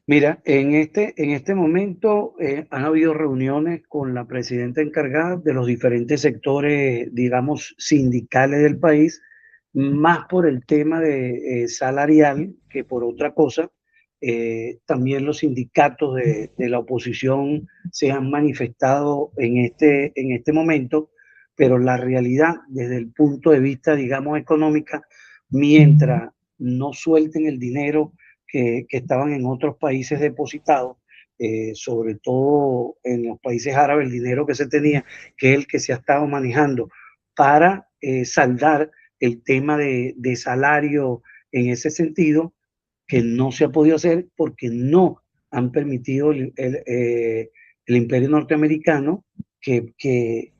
Mira, en este momento han habido reuniones con la presidenta encargada de los diferentes sectores, digamos, sindicales del país, más por el tema de salarial que por otra cosa. También los sindicatos de la oposición se han manifestado en este momento, pero la realidad desde el punto de vista, digamos, económica, mientras no suelten el dinero que estaban en otros países depositados, sobre todo en los países árabes, el dinero que se tenía, que es el que se ha estado manejando para saldar el tema de salario en ese sentido, que no se ha podido hacer porque no han permitido el imperio norteamericano que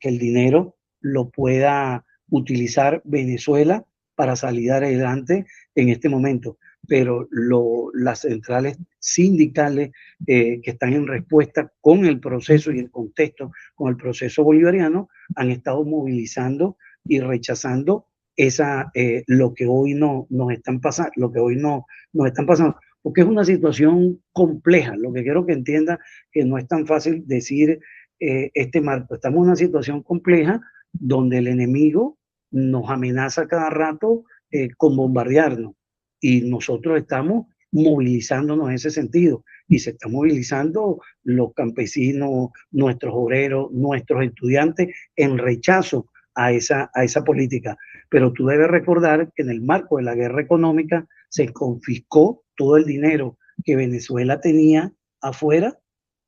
el dinero lo pueda utilizar Venezuela para salir adelante en este momento. Pero las centrales sindicales que están en respuesta con el proceso y el contexto, con el proceso bolivariano, han estado movilizando y rechazando lo que hoy no nos están pasando, lo que hoy no nos están pasando, porque es una situación compleja. Lo que quiero que entienda que no es tan fácil decir este marco. Estamos en una situación compleja donde el enemigo nos amenaza cada rato con bombardearnos y nosotros estamos movilizándonos en ese sentido y se están movilizando los campesinos, nuestros obreros, nuestros estudiantes en rechazo a esa política. Pero tú debes recordar que en el marco de la guerra económica se confiscó todo el dinero que Venezuela tenía afuera,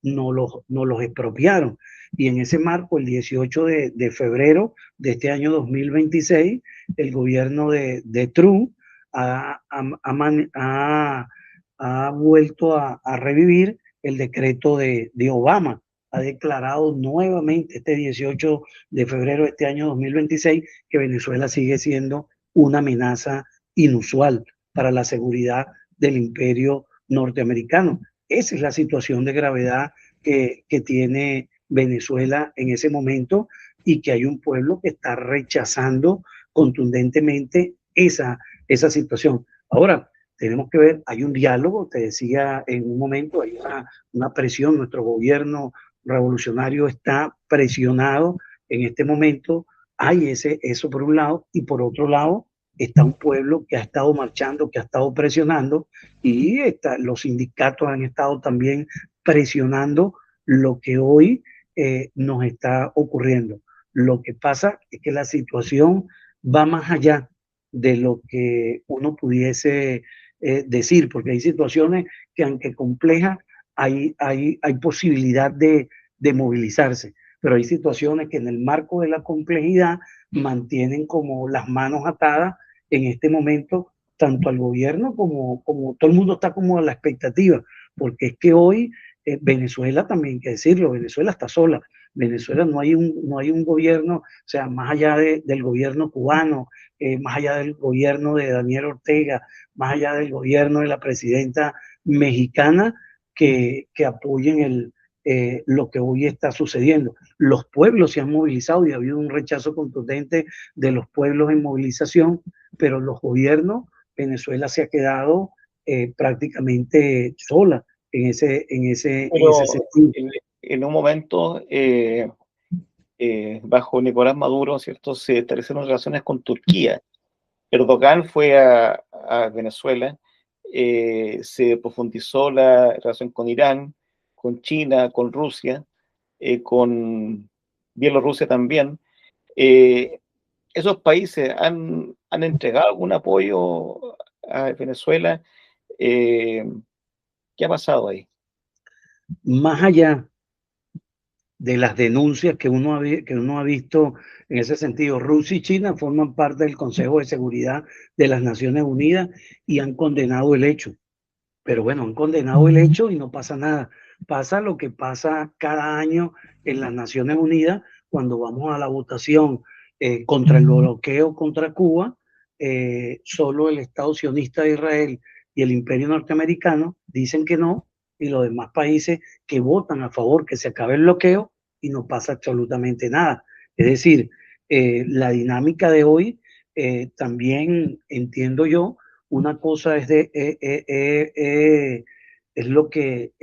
no los expropiaron. Y en ese marco, el 18 de febrero de este año 2026, el gobierno de Trump ha, ha, ha vuelto a revivir el decreto de Obama. Ha declarado nuevamente este 18 de febrero de este año 2026 que Venezuela sigue siendo una amenaza inusual para la seguridad del imperio norteamericano. Esa es la situación de gravedad que tiene Venezuela en ese momento y que hay un pueblo que está rechazando contundentemente esa situación. Ahora, tenemos que ver, hay un diálogo, te decía en un momento, hay una presión, nuestro gobierno revolucionario está presionado en este momento, hay eso por un lado, y por otro lado está un pueblo que ha estado marchando, que ha estado presionando, y los sindicatos han estado también presionando lo que hoy nos está ocurriendo. Lo que pasa es que la situación va más allá de lo que uno pudiese decir, porque hay situaciones que aunque complejas, hay posibilidad de movilizarse, pero hay situaciones que en el marco de la complejidad mantienen como las manos atadas en este momento, tanto al gobierno como todo el mundo está como a la expectativa, porque es que hoy Venezuela también hay que decirlo, Venezuela está sola. Venezuela no hay un gobierno, o sea, más allá del gobierno cubano, más allá del gobierno de Daniel Ortega, más allá del gobierno de la presidenta mexicana, que apoyen lo que hoy está sucediendo. Los pueblos se han movilizado y ha habido un rechazo contundente de los pueblos en movilización, pero los gobiernos, Venezuela se ha quedado prácticamente sola en ese Pero sentido. en un momento, bajo Nicolás Maduro, ¿cierto?, se establecieron relaciones con Turquía. Erdogan fue a Venezuela, se profundizó la relación con Irán, con China, con Rusia, con Bielorrusia también. Eh, ¿Esos países han entregado algún apoyo a Venezuela? Eh, ¿Qué ha pasado ahí? Más allá de las denuncias que uno ha visto en ese sentido, Rusia y China forman parte del Consejo de Seguridad de las Naciones Unidas y han condenado el hecho. Pero bueno, han condenado el hecho y no pasa nada. Pasa lo que pasa cada año en las Naciones Unidas cuando vamos a la votación contra el bloqueo contra Cuba. Solo el Estado sionista de Israel y el Imperio norteamericano dicen que no, y los demás países que votan a favor que se acabe el bloqueo y no pasa absolutamente nada. Es decir, la dinámica de hoy también entiendo yo, una cosa es lo que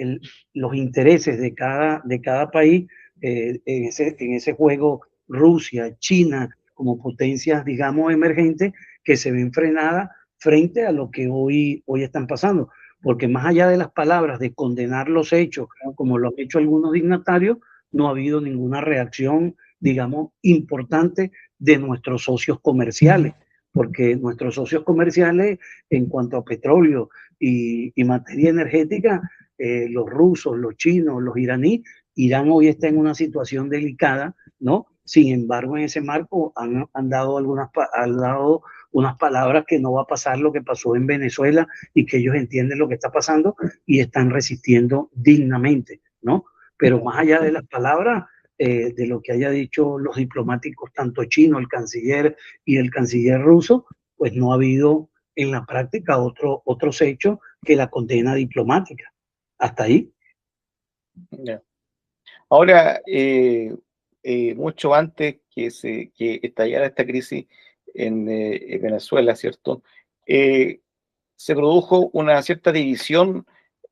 los intereses de cada país en ese juego, Rusia, China, como potencias, digamos, emergentes, que se ven frenadas frente a lo que hoy están pasando. Porque más allá de las palabras de condenar los hechos, como lo han hecho algunos dignatarios, no ha habido ninguna reacción, digamos, importante de nuestros socios comerciales, porque nuestros socios comerciales en cuanto a petróleo y materia energética, los rusos, los chinos, los iraníes, Irán hoy está en una situación delicada, ¿no? Sin embargo, en ese marco han dado han dado unas palabras que no va a pasar lo que pasó en Venezuela y que ellos entienden lo que está pasando y están resistiendo dignamente, ¿no? Pero más allá de las palabras, de lo que haya dicho los diplomáticos, tanto chino, el canciller y el canciller ruso, pues no ha habido en la práctica otros hechos que la condena diplomática. Hasta ahí. Ya. Ahora, mucho antes que estallara esta crisis en Venezuela, ¿cierto? Eh, Se produjo una cierta división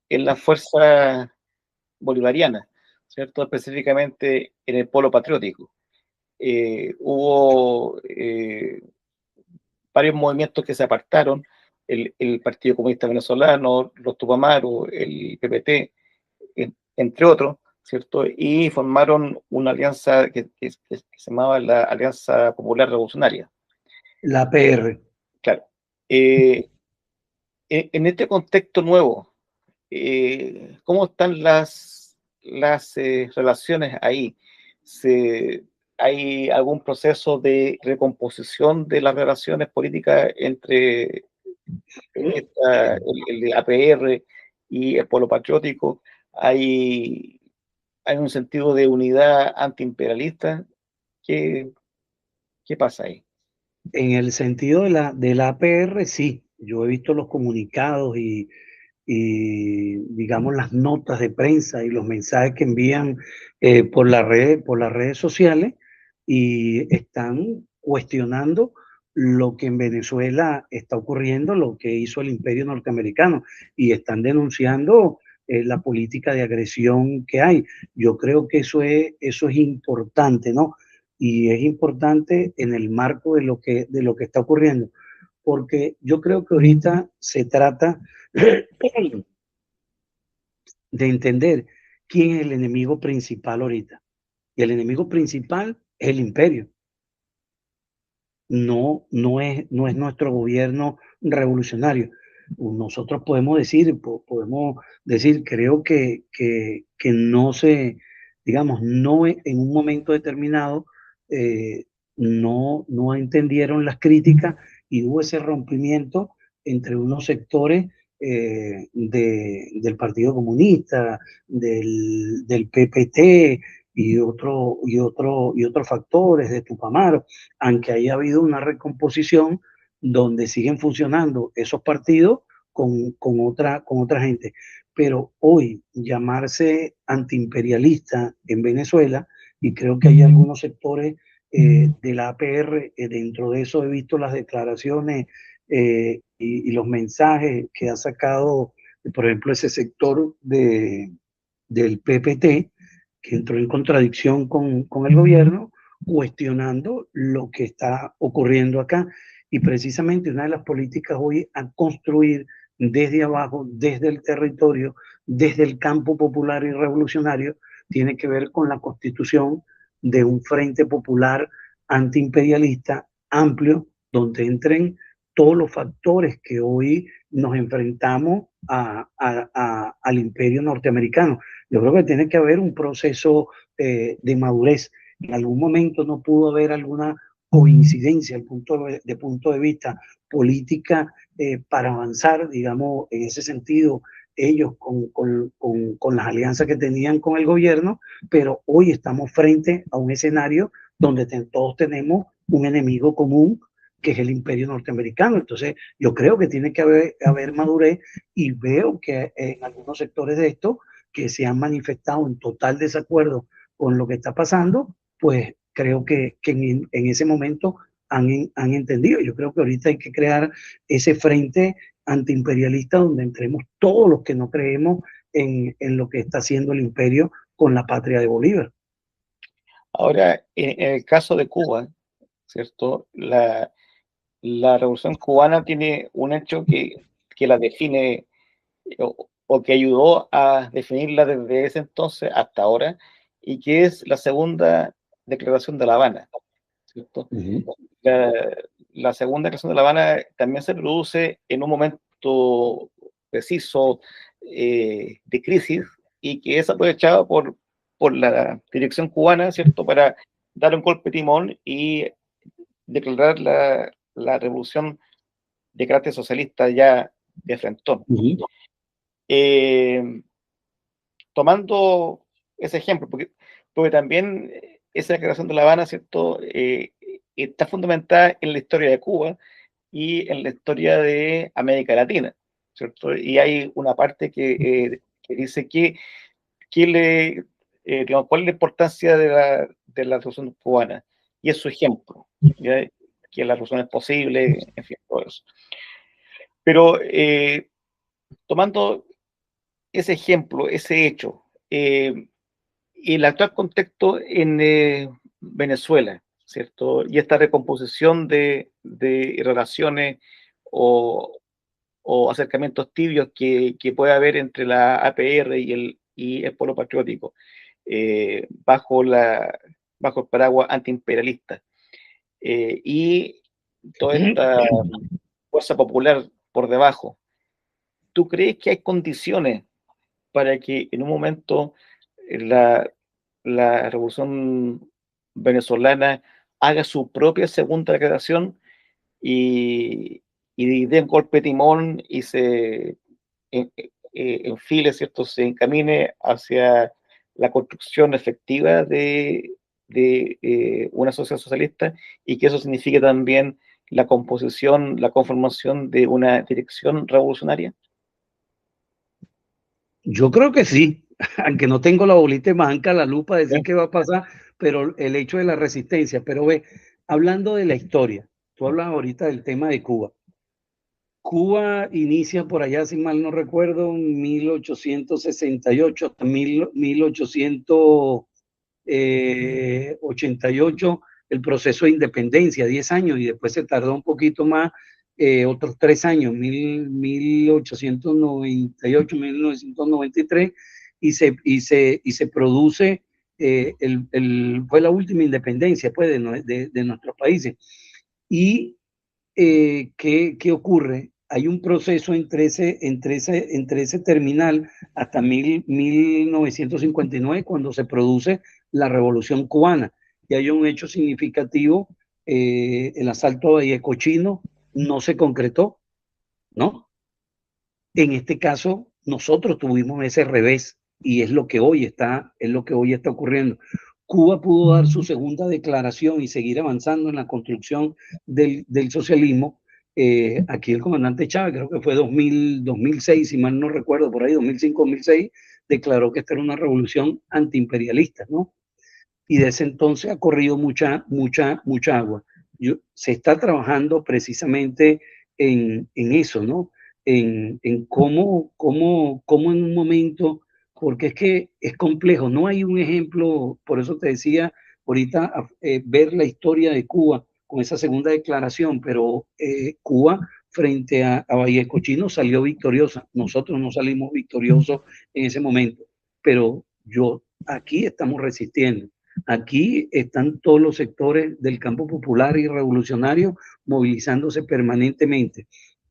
en la fuerza bolivariana, ¿cierto? Específicamente en el polo patriótico. Hubo varios movimientos que se apartaron, el Partido Comunista Venezolano, los Tupamaros, el PPT, entre otros, ¿cierto? Y formaron una alianza que se llamaba la Alianza Popular Revolucionaria. La PR. Claro. Eh, en este contexto nuevo, ¿cómo están las relaciones ahí? ¿Hay algún proceso de recomposición de las relaciones políticas entre el APR y el Polo Patriótico? ¿Hay un sentido de unidad antiimperialista? ¿Qué, qué pasa ahí? En el sentido de la APR, sí. Yo he visto los comunicados digamos, las notas de prensa y los mensajes que envían por las redes sociales y están cuestionando lo que en Venezuela está ocurriendo, lo que hizo el imperio norteamericano y están denunciando la política de agresión que hay. Yo creo que eso es importante, ¿no? Y es importante en el marco de lo que está ocurriendo, porque yo creo que ahorita se trata de entender quién es el enemigo principal ahorita. Y el enemigo principal es el imperio. No es nuestro gobierno revolucionario. nosotros podemos decir, creo que no se, digamos, no en un momento determinado, no entendieron las críticas y hubo ese rompimiento entre unos sectores del Partido Comunista, del PPT y otros factores de Tupamaro, aunque haya habido una recomposición donde siguen funcionando esos partidos con otra gente. Pero hoy llamarse antiimperialista en Venezuela, y creo que hay algunos sectores de la APR, dentro de eso he visto las declaraciones y los mensajes que ha sacado, por ejemplo, ese sector del PPT, que entró en contradicción con el gobierno, cuestionando lo que está ocurriendo acá. Y precisamente una de las políticas hoy a construir desde abajo, desde el territorio, desde el campo popular y revolucionario, tiene que ver con la constitución de un frente popular antiimperialista amplio, donde entren todos los factores que hoy nos enfrentamos al imperio norteamericano. Yo creo que tiene que haber un proceso de madurez. En algún momento no pudo haber alguna coincidencia de punto de vista política para avanzar, digamos, en ese sentido, ellos con las alianzas que tenían con el gobierno, pero hoy estamos frente a un escenario donde todos tenemos un enemigo común, que es el imperio norteamericano. Entonces, yo creo que tiene que haber madurez, y veo que en algunos sectores de esto, que se han manifestado en total desacuerdo con lo que está pasando, pues creo que en ese momento han entendido. Yo creo que ahorita hay que crear ese frente antiimperialista donde entremos todos los que no creemos en lo que está haciendo el imperio con la patria de Bolívar. Ahora, en el caso de Cuba, ¿cierto? La Revolución Cubana tiene un hecho que la define o que ayudó a definirla desde ese entonces hasta ahora, y que es la segunda declaración de La Habana, ¿cierto? La, la segunda declaración de La Habana también se produce en un momento preciso de crisis, y que es aprovechado por la dirección cubana, ¿cierto?, para dar un golpe de timón y declarar la revolución de carácter socialista ya de frentón. Tomando ese ejemplo, porque también esa declaración de La Habana, ¿cierto?, está fundamentada en la historia de Cuba y en la historia de América Latina, ¿cierto? Y hay una parte que dice digamos, cuál es la importancia de la revolución cubana, y es su ejemplo, ¿ya? Que la revolución es posible, en fin, todo eso. Pero tomando ese ejemplo, ese hecho, y el actual contexto en Venezuela, ¿cierto? Y esta recomposición de relaciones o acercamientos tibios que puede haber entre la APR y el Polo Patriótico, bajo el paraguas antiimperialista, y toda esta fuerza popular por debajo. ¿Tú crees que hay condiciones para que en un momento la, la revolución venezolana haga su propia segunda declaración y dé un golpe de timón y enfile, ¿cierto?, se encamine hacia la construcción efectiva de una sociedad socialista, y que eso signifique también la composición, la conformación de una dirección revolucionaria? Yo creo que sí, aunque no tengo la bolita de manca, la lupa, decir ¿Sí? qué va a pasar, pero el hecho de la resistencia. Pero ve, hablando de la historia, tú hablas ahorita del tema de Cuba. Cuba inicia por allá, si mal no recuerdo, en 1868 hasta 1888, el proceso de independencia, 10 años, y después se tardó un poquito más, otros 3 años, 1898, 1993, y se produce, fue la última independencia, pues, de nuestros países. ¿Y qué ocurre? hay un proceso entre ese terminal hasta 1959, cuando se produce la Revolución Cubana. Y hay un hecho significativo, el asalto a Vallecochino no se concretó, ¿no? En este caso, nosotros tuvimos ese revés y es lo que hoy está ocurriendo. Cuba pudo dar su segunda declaración y seguir avanzando en la construcción del socialismo. Aquí el comandante Chávez, creo que fue 2006, si mal no recuerdo, por ahí 2005-2006, declaró que esta era una revolución antiimperialista, ¿no? Y de ese entonces ha corrido mucha agua. Se está trabajando precisamente en eso, ¿no? En cómo en un momento, porque es que es complejo, no hay un ejemplo, por eso te decía ahorita, ver la historia de Cuba con esa segunda declaración, pero Cuba frente a Vallecochino salió victoriosa, nosotros no salimos victoriosos en ese momento, pero aquí estamos resistiendo. Aquí están todos los sectores del campo popular y revolucionario movilizándose permanentemente.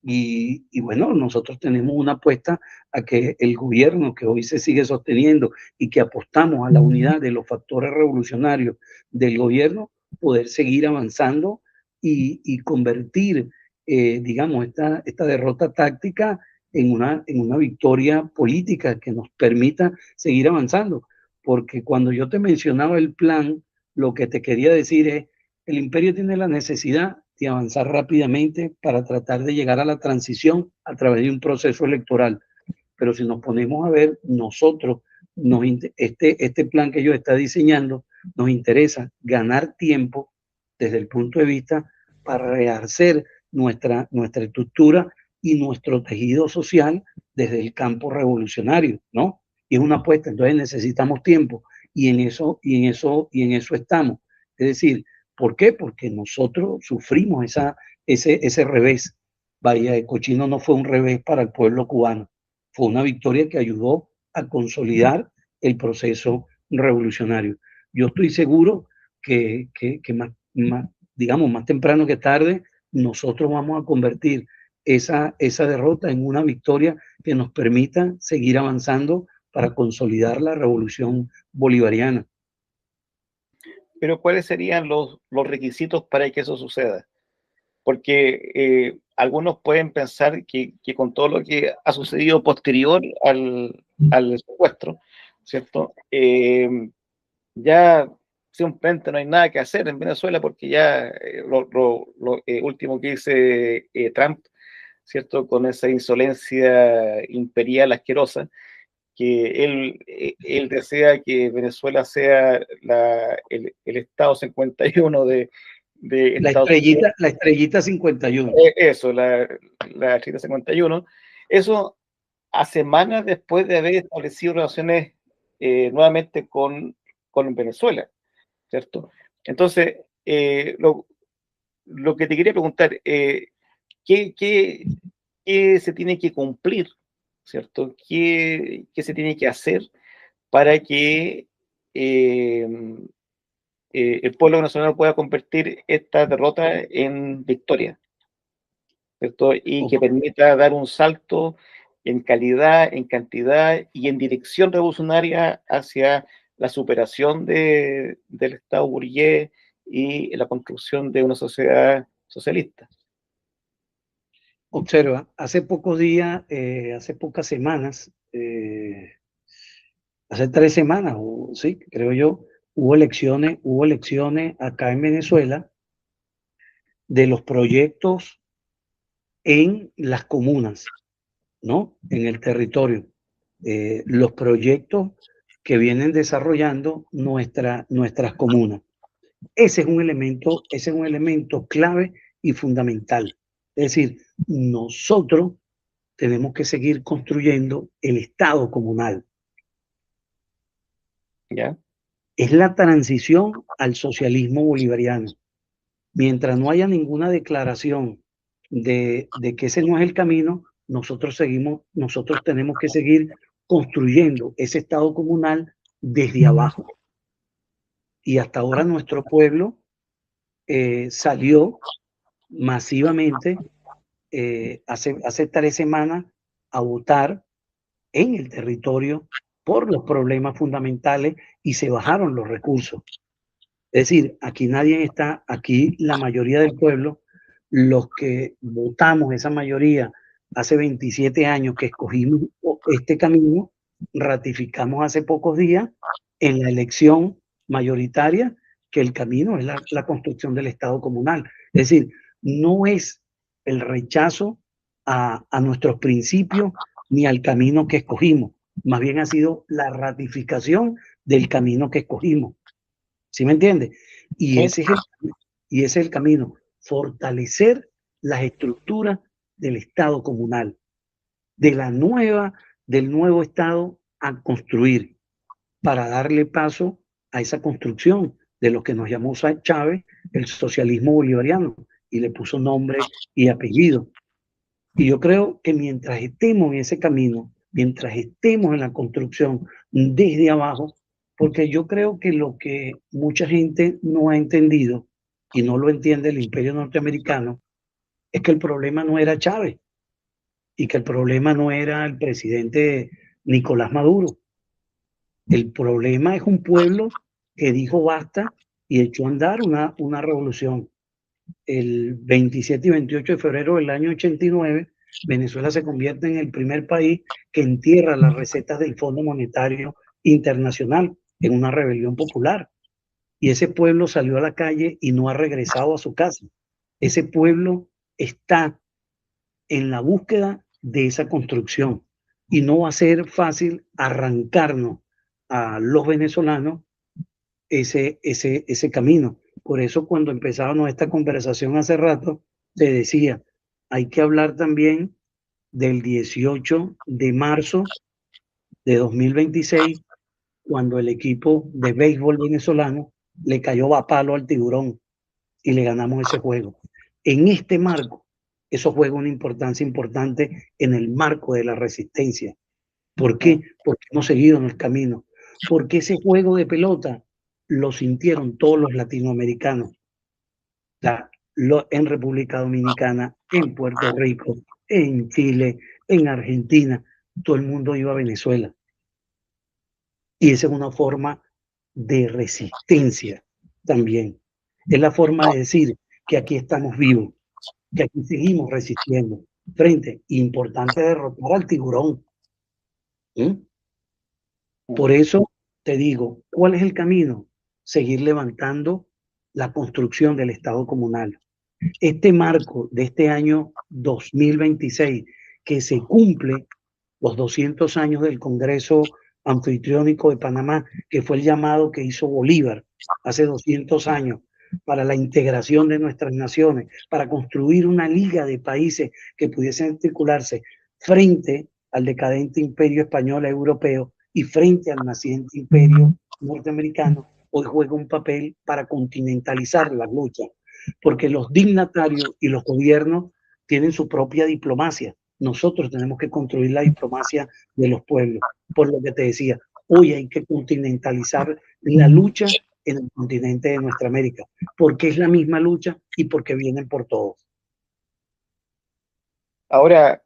Y bueno, nosotros tenemos una apuesta a que el gobierno que hoy se sigue sosteniendo y que apostamos a la unidad de los factores revolucionarios del gobierno, poder seguir avanzando y convertir, digamos, esta derrota táctica en una victoria política que nos permita seguir avanzando. Porque cuando yo te mencionaba el plan, lo que te quería decir es, el imperio tiene la necesidad de avanzar rápidamente para tratar de llegar a la transición a través de un proceso electoral. Pero si nos ponemos a ver, nosotros, este plan que yo está diseñando, nos interesa ganar tiempo desde el punto de vista para rehacer nuestra estructura y nuestro tejido social desde el campo revolucionario, ¿no? Y es una apuesta, entonces necesitamos tiempo y en eso estamos. Es decir, ¿por qué? Porque nosotros sufrimos ese revés. Vallecochino no fue un revés para el pueblo cubano, fue una victoria que ayudó a consolidar el proceso revolucionario. Yo estoy seguro que digamos, más temprano que tarde, nosotros vamos a convertir esa derrota en una victoria que nos permita seguir avanzando para consolidar la revolución bolivariana. Pero ¿cuáles serían los requisitos para que eso suceda? Porque algunos pueden pensar que con todo lo que ha sucedido posterior al secuestro, ¿cierto? Ya simplemente no hay nada que hacer en Venezuela porque ya lo último que dice Trump, ¿cierto? Con esa insolencia imperial asquerosa, que él desea que Venezuela sea el Estado 51 de Estados Unidos. La estrellita 51. Eso, la estrellita 51. Eso a semanas después de haber establecido relaciones nuevamente con Venezuela, ¿cierto? Entonces, lo que te quería preguntar, ¿qué se tiene que cumplir, ¿cierto? ¿Qué se tiene que hacer para que el pueblo venezolano pueda convertir esta derrota en victoria, ¿cierto? Y que permita dar un salto en calidad, en cantidad y en dirección revolucionaria hacia la superación del Estado burgués y la construcción de una sociedad socialista? Observa, hace pocos días, hace pocas semanas, hace 3 semanas, sí, creo yo, hubo elecciones acá en Venezuela de los proyectos en las comunas, ¿no? En el territorio. Los proyectos que vienen desarrollando nuestras comunas. Ese es un elemento clave y fundamental. Es decir, nosotros tenemos que seguir construyendo el Estado comunal. ¿Ya? Es la transición al socialismo bolivariano. Mientras no haya ninguna declaración de que ese no es el camino, nosotros tenemos que seguir construyendo ese Estado comunal desde abajo. Y hasta ahora nuestro pueblo salió masivamente hace 3 semanas a votar en el territorio por los problemas fundamentales y se bajaron los recursos. Es decir, aquí nadie está, aquí la mayoría del pueblo, los que votamos, esa mayoría, hace 27 años que escogimos este camino, ratificamos hace pocos días en la elección mayoritaria que el camino es la construcción del Estado comunal. Es decir, no es el rechazo a nuestros principios ni al camino que escogimos, más bien ha sido la ratificación del camino que escogimos. ¿Sí me entiende? Y Sí. ese es el camino, fortalecer las estructuras del Estado comunal, del nuevo Estado a construir, para darle paso a esa construcción de lo que nos llamó Chávez el socialismo bolivariano, y le puso nombre y apellido. Y yo creo que mientras estemos en ese camino, mientras estemos en la construcción desde abajo, porque yo creo que lo que mucha gente no ha entendido y no lo entiende el imperio norteamericano, es que el problema no era Chávez y que el problema no era el presidente Nicolás Maduro. El problema es un pueblo que dijo basta y echó a andar una revolución. El 27 y 28 de febrero del año 89, Venezuela se convierte en el primer país que entierra las recetas del Fondo Monetario Internacional en una rebelión popular. Y ese pueblo salió a la calle y no ha regresado a su casa. Ese pueblo está en la búsqueda de esa construcción y no va a ser fácil arrancarnos a los venezolanos ese camino. Por eso cuando empezábamos esta conversación hace rato, te decía, hay que hablar también del 18 de marzo de 2026, cuando el equipo de béisbol venezolano le cayó a palo al Tiburón y le ganamos ese juego. En este marco, eso juega una importancia importante en el marco de la resistencia. ¿Por qué? Porque hemos seguido en el camino. Porque ese juego de pelota lo sintieron todos los latinoamericanos. En República Dominicana, en Puerto Rico, en Chile, en Argentina, todo el mundo iba a Venezuela. Y esa es una forma de resistencia también. Es la forma de decir que aquí estamos vivos, que aquí seguimos resistiendo. Importante derrotar al tiburón. ¿Mm? Por eso te digo, ¿cuál es el camino? Seguir levantando la construcción del Estado comunal. Este marco de este año 2026, que se cumple los 200 años del Congreso Anfitriónico de Panamá, que fue el llamado que hizo Bolívar hace 200 años para la integración de nuestras naciones, para construir una liga de países que pudiesen articularse frente al decadente imperio español europeo y frente al naciente imperio norteamericano, hoy juega un papel para continentalizar la lucha, porque los dignatarios y los gobiernos tienen su propia diplomacia. Nosotros tenemos que construir la diplomacia de los pueblos. Por lo que te decía, hoy hay que continentalizar la lucha en el continente de nuestra América, porque es la misma lucha y porque vienen por todos. Ahora,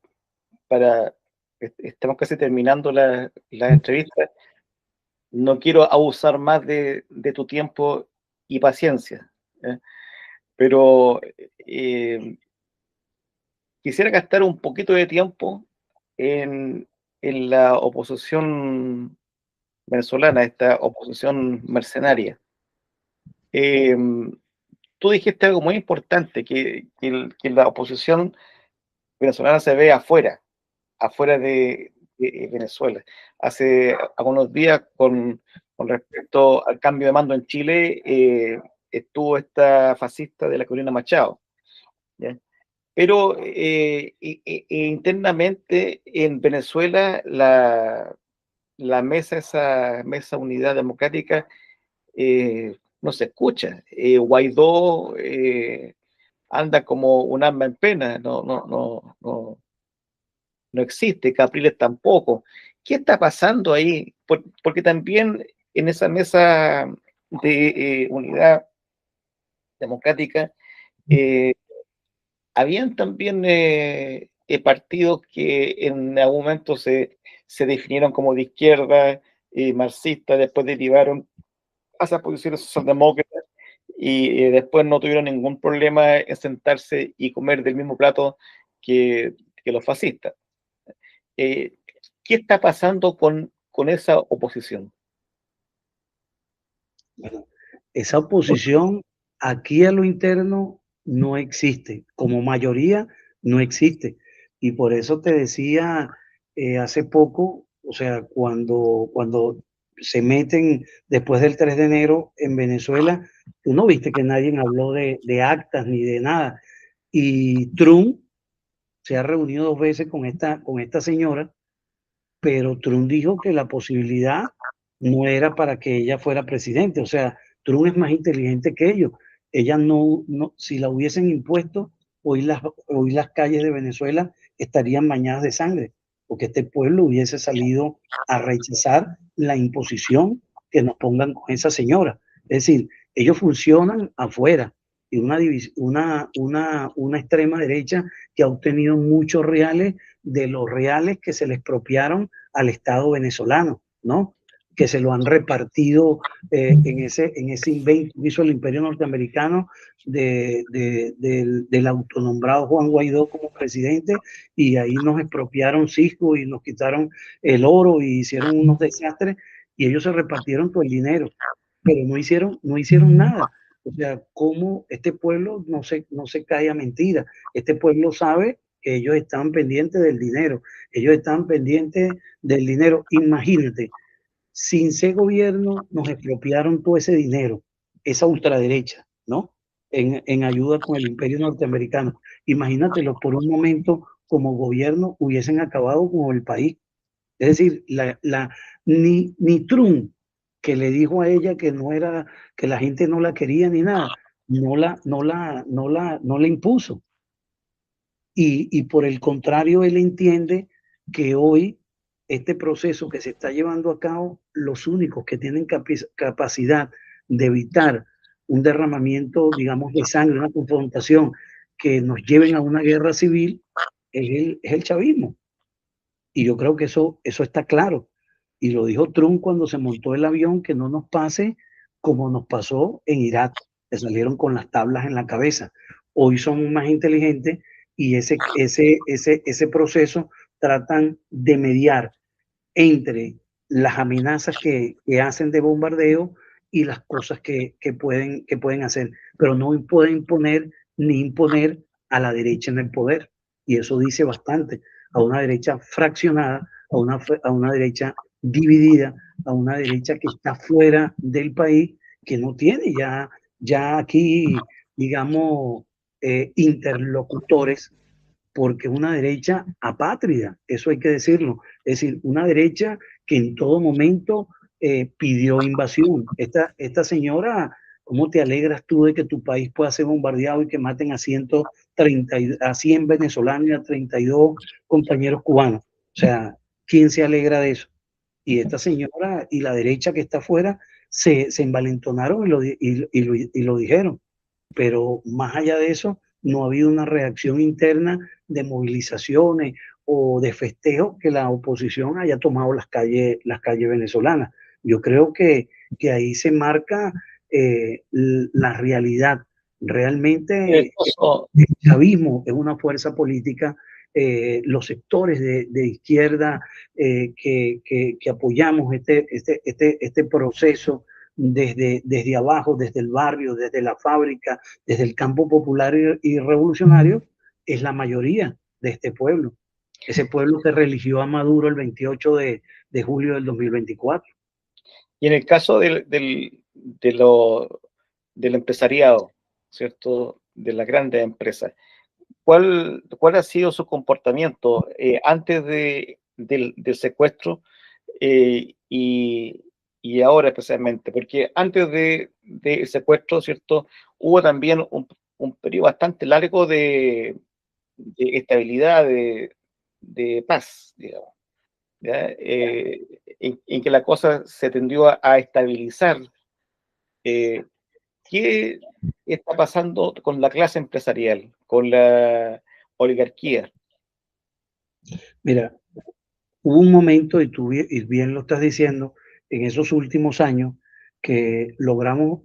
estamos casi terminando la entrevista. No quiero abusar más de tu tiempo y paciencia, ¿eh? Pero quisiera gastar un poquito de tiempo en, la oposición venezolana, esta oposición mercenaria. Eh, Tú dijiste algo muy importante, que la oposición venezolana se ve afuera de Venezuela. Hace algunos días, con respecto al cambio de mando en Chile, estuvo esta fascista de la Corina Machado, ¿ya? Pero internamente en Venezuela, esa mesa Unidad Democrática, no se escucha. Guaidó anda como un alma en pena, no existe, Capriles tampoco. ¿Qué está pasando ahí? Porque también en esa mesa de Unidad Democrática, eh, habían también partidos que en algún momento se definieron como de izquierda, marxistas, después derivaron a esas posiciones socialdemócratas y después no tuvieron ningún problema en sentarse y comer del mismo plato que los fascistas. Eh, ¿Qué está pasando con esa oposición? Bueno, esa oposición aquí a lo interno no existe, como mayoría no existe. Y por eso te decía hace poco, o sea, cuando se meten después del 3 de enero en Venezuela, tú no viste que nadie habló de actas ni de nada. Y Trump se ha reunido 2 veces con esta señora, pero Trump dijo que la posibilidad no era para que ella fuera presidente. O sea, Trump es más inteligente que ellos. Ella no, si la hubiesen impuesto, hoy las calles de Venezuela estarían bañadas de sangre, porque este pueblo hubiese salido a rechazar la imposición que nos pongan con esa señora. Es decir, ellos funcionan afuera y una extrema derecha que ha obtenido muchos reales de los reales que se le expropiaron al Estado venezolano, ¿no? Que se lo han repartido en ese invento que hizo el imperio norteamericano del autonombrado Juan Guaidó como presidente, y ahí nos expropiaron Cisco y nos quitaron el oro y hicieron unos desastres, y ellos se repartieron todo el dinero, pero no hicieron nada. O sea, cómo este pueblo no se cae a mentira. Este pueblo sabe que ellos estaban pendientes del dinero. Ellos estaban pendientes del dinero. Imagínate, sin ser gobierno nos expropiaron todo ese dinero, esa ultraderecha, ¿no? En ayuda con el imperio norteamericano. Imagínatelo, por un momento como gobierno hubiesen acabado con el país. Es decir, ni Trump, que le dijo a ella que no era, que la gente no la quería ni nada, no la impuso. Y por el contrario, él entiende que hoy este proceso que se está llevando a cabo, los únicos que tienen capacidad de evitar un derramamiento, digamos, de sangre, una confrontación que nos lleven a una guerra civil, es el chavismo. Y yo creo que eso está claro. Y lo dijo Trump cuando se montó el avión, que no nos pase como nos pasó en Irak, que salieron con las tablas en la cabeza. Hoy son más inteligentes y ese proceso tratan de mediar entre las amenazas que hacen de bombardeo y las cosas que pueden hacer, pero no pueden imponer ni imponer a la derecha en el poder. Y eso dice bastante, a una derecha fraccionada, a una derecha dividida, a una derecha que está fuera del país, que no tiene ya aquí, digamos, interlocutores, porque es una derecha apátrida, eso hay que decirlo. Es decir, una derecha que en todo momento pidió invasión. Esta señora, ¿cómo te alegras tú de que tu país pueda ser bombardeado y que maten a 130, a 100 venezolanos y a 32 compañeros cubanos? O sea, ¿quién se alegra de eso? Y esta señora y la derecha que está afuera se envalentonaron y lo dijeron. Pero más allá de eso, no ha habido una reacción interna de movilizaciones o de festejo que la oposición haya tomado las calles venezolanas. Yo creo que ahí se marca la realidad. Realmente Eso, el chavismo es una fuerza política, los sectores de izquierda que apoyamos este proceso desde abajo, desde el barrio, desde la fábrica, desde el campo popular y revolucionario, es la mayoría de este pueblo. Ese pueblo que religió a Maduro el 28 de julio del 2024. y en el caso del empresariado, ¿cierto? De las grandes empresas, ¿cuál ha sido su comportamiento antes del secuestro y ahora especialmente? Porque antes del secuestro, ¿cierto? Hubo también un periodo bastante largo de estabilidad, de paz, digamos, ¿ya? En que la cosa se tendió a estabilizar. eh, ¿qué está pasando con la clase empresarial, con la oligarquía? Mira, hubo un momento, y bien lo estás diciendo, en esos últimos años, que logramos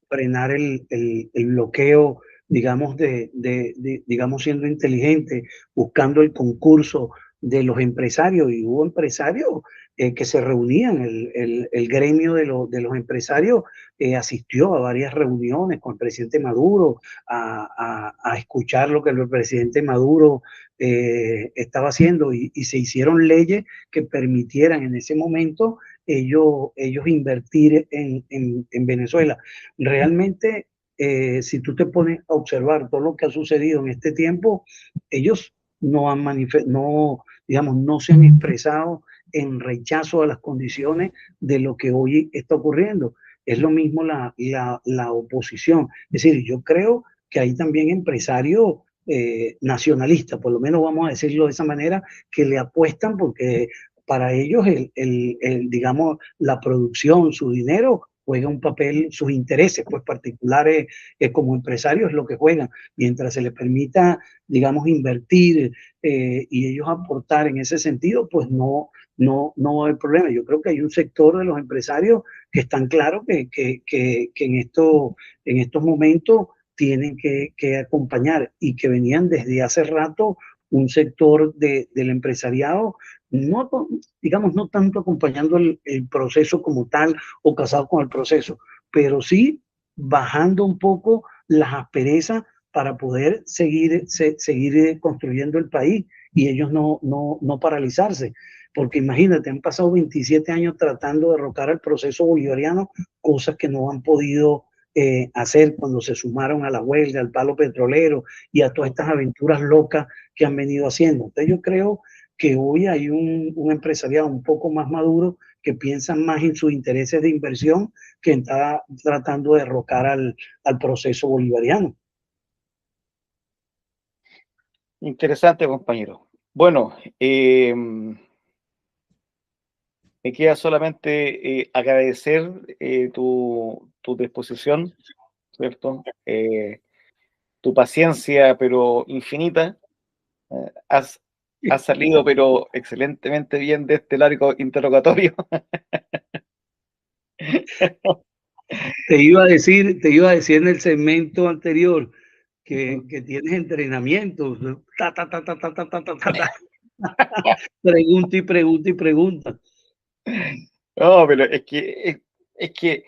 frenar el bloqueo, digamos, digamos, siendo inteligente, buscando el concurso de los empresarios, y hubo empresarios que se reunían, el gremio de los empresarios asistió a varias reuniones con el presidente Maduro, a escuchar lo que el presidente Maduro estaba haciendo, y se hicieron leyes que permitieran en ese momento ellos invertir en Venezuela. Realmente, si tú te pones a observar todo lo que ha sucedido en este tiempo, ellos no, digamos, no se han expresado en rechazo a las condiciones de lo que hoy está ocurriendo. Es lo mismo la oposición. Es decir, yo creo que hay también empresarios nacionalistas, por lo menos vamos a decirlo de esa manera, que le apuestan porque para ellos digamos, la producción, su dinero juega un papel, sus intereses pues particulares como empresarios es lo que juegan, mientras se les permita, digamos, invertir y ellos aportar en ese sentido, pues no va a haber problema. Yo creo que hay un sector de los empresarios que están claros que en estos momentos tienen que acompañar, y que venían desde hace rato un sector del empresariado, no, digamos, no tanto acompañando el proceso como tal o casado con el proceso, pero sí bajando un poco las asperezas para poder seguir construyendo el país, y ellos no paralizarse. Porque imagínate, han pasado 27 años tratando de derrocar el proceso bolivariano, cosas que no han podido hacer cuando se sumaron a la huelga, al palo petrolero y a todas estas aventuras locas que han venido haciendo. Entonces yo creo que hoy hay un empresariado un poco más maduro que piensa más en sus intereses de inversión que está tratando de derrocar al proceso bolivariano. Interesante, compañero. Bueno, me queda solamente agradecer tu disposición, ¿cierto? Tu paciencia, pero infinita. Has, has salido, pero excelentemente bien de este largo interrogatorio. Te iba a decir en el segmento anterior que tienes entrenamiento. Pregunta y pregunta y pregunta. No, pero es que,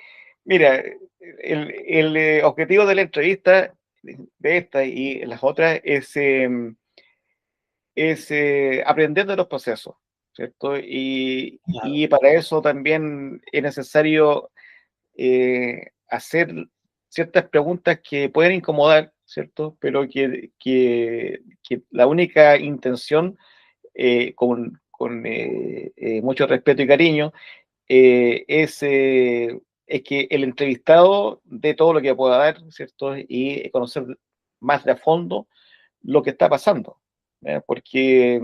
mira, el objetivo de la entrevista, de esta y las otras, es aprender de los procesos, ¿cierto? Claro. Y para eso también es necesario hacer ciertas preguntas que pueden incomodar, ¿cierto? Pero que la única intención, con mucho respeto y cariño, es que el entrevistado dé todo lo que pueda dar, ¿cierto? Y conocer más de a fondo lo que está pasando, porque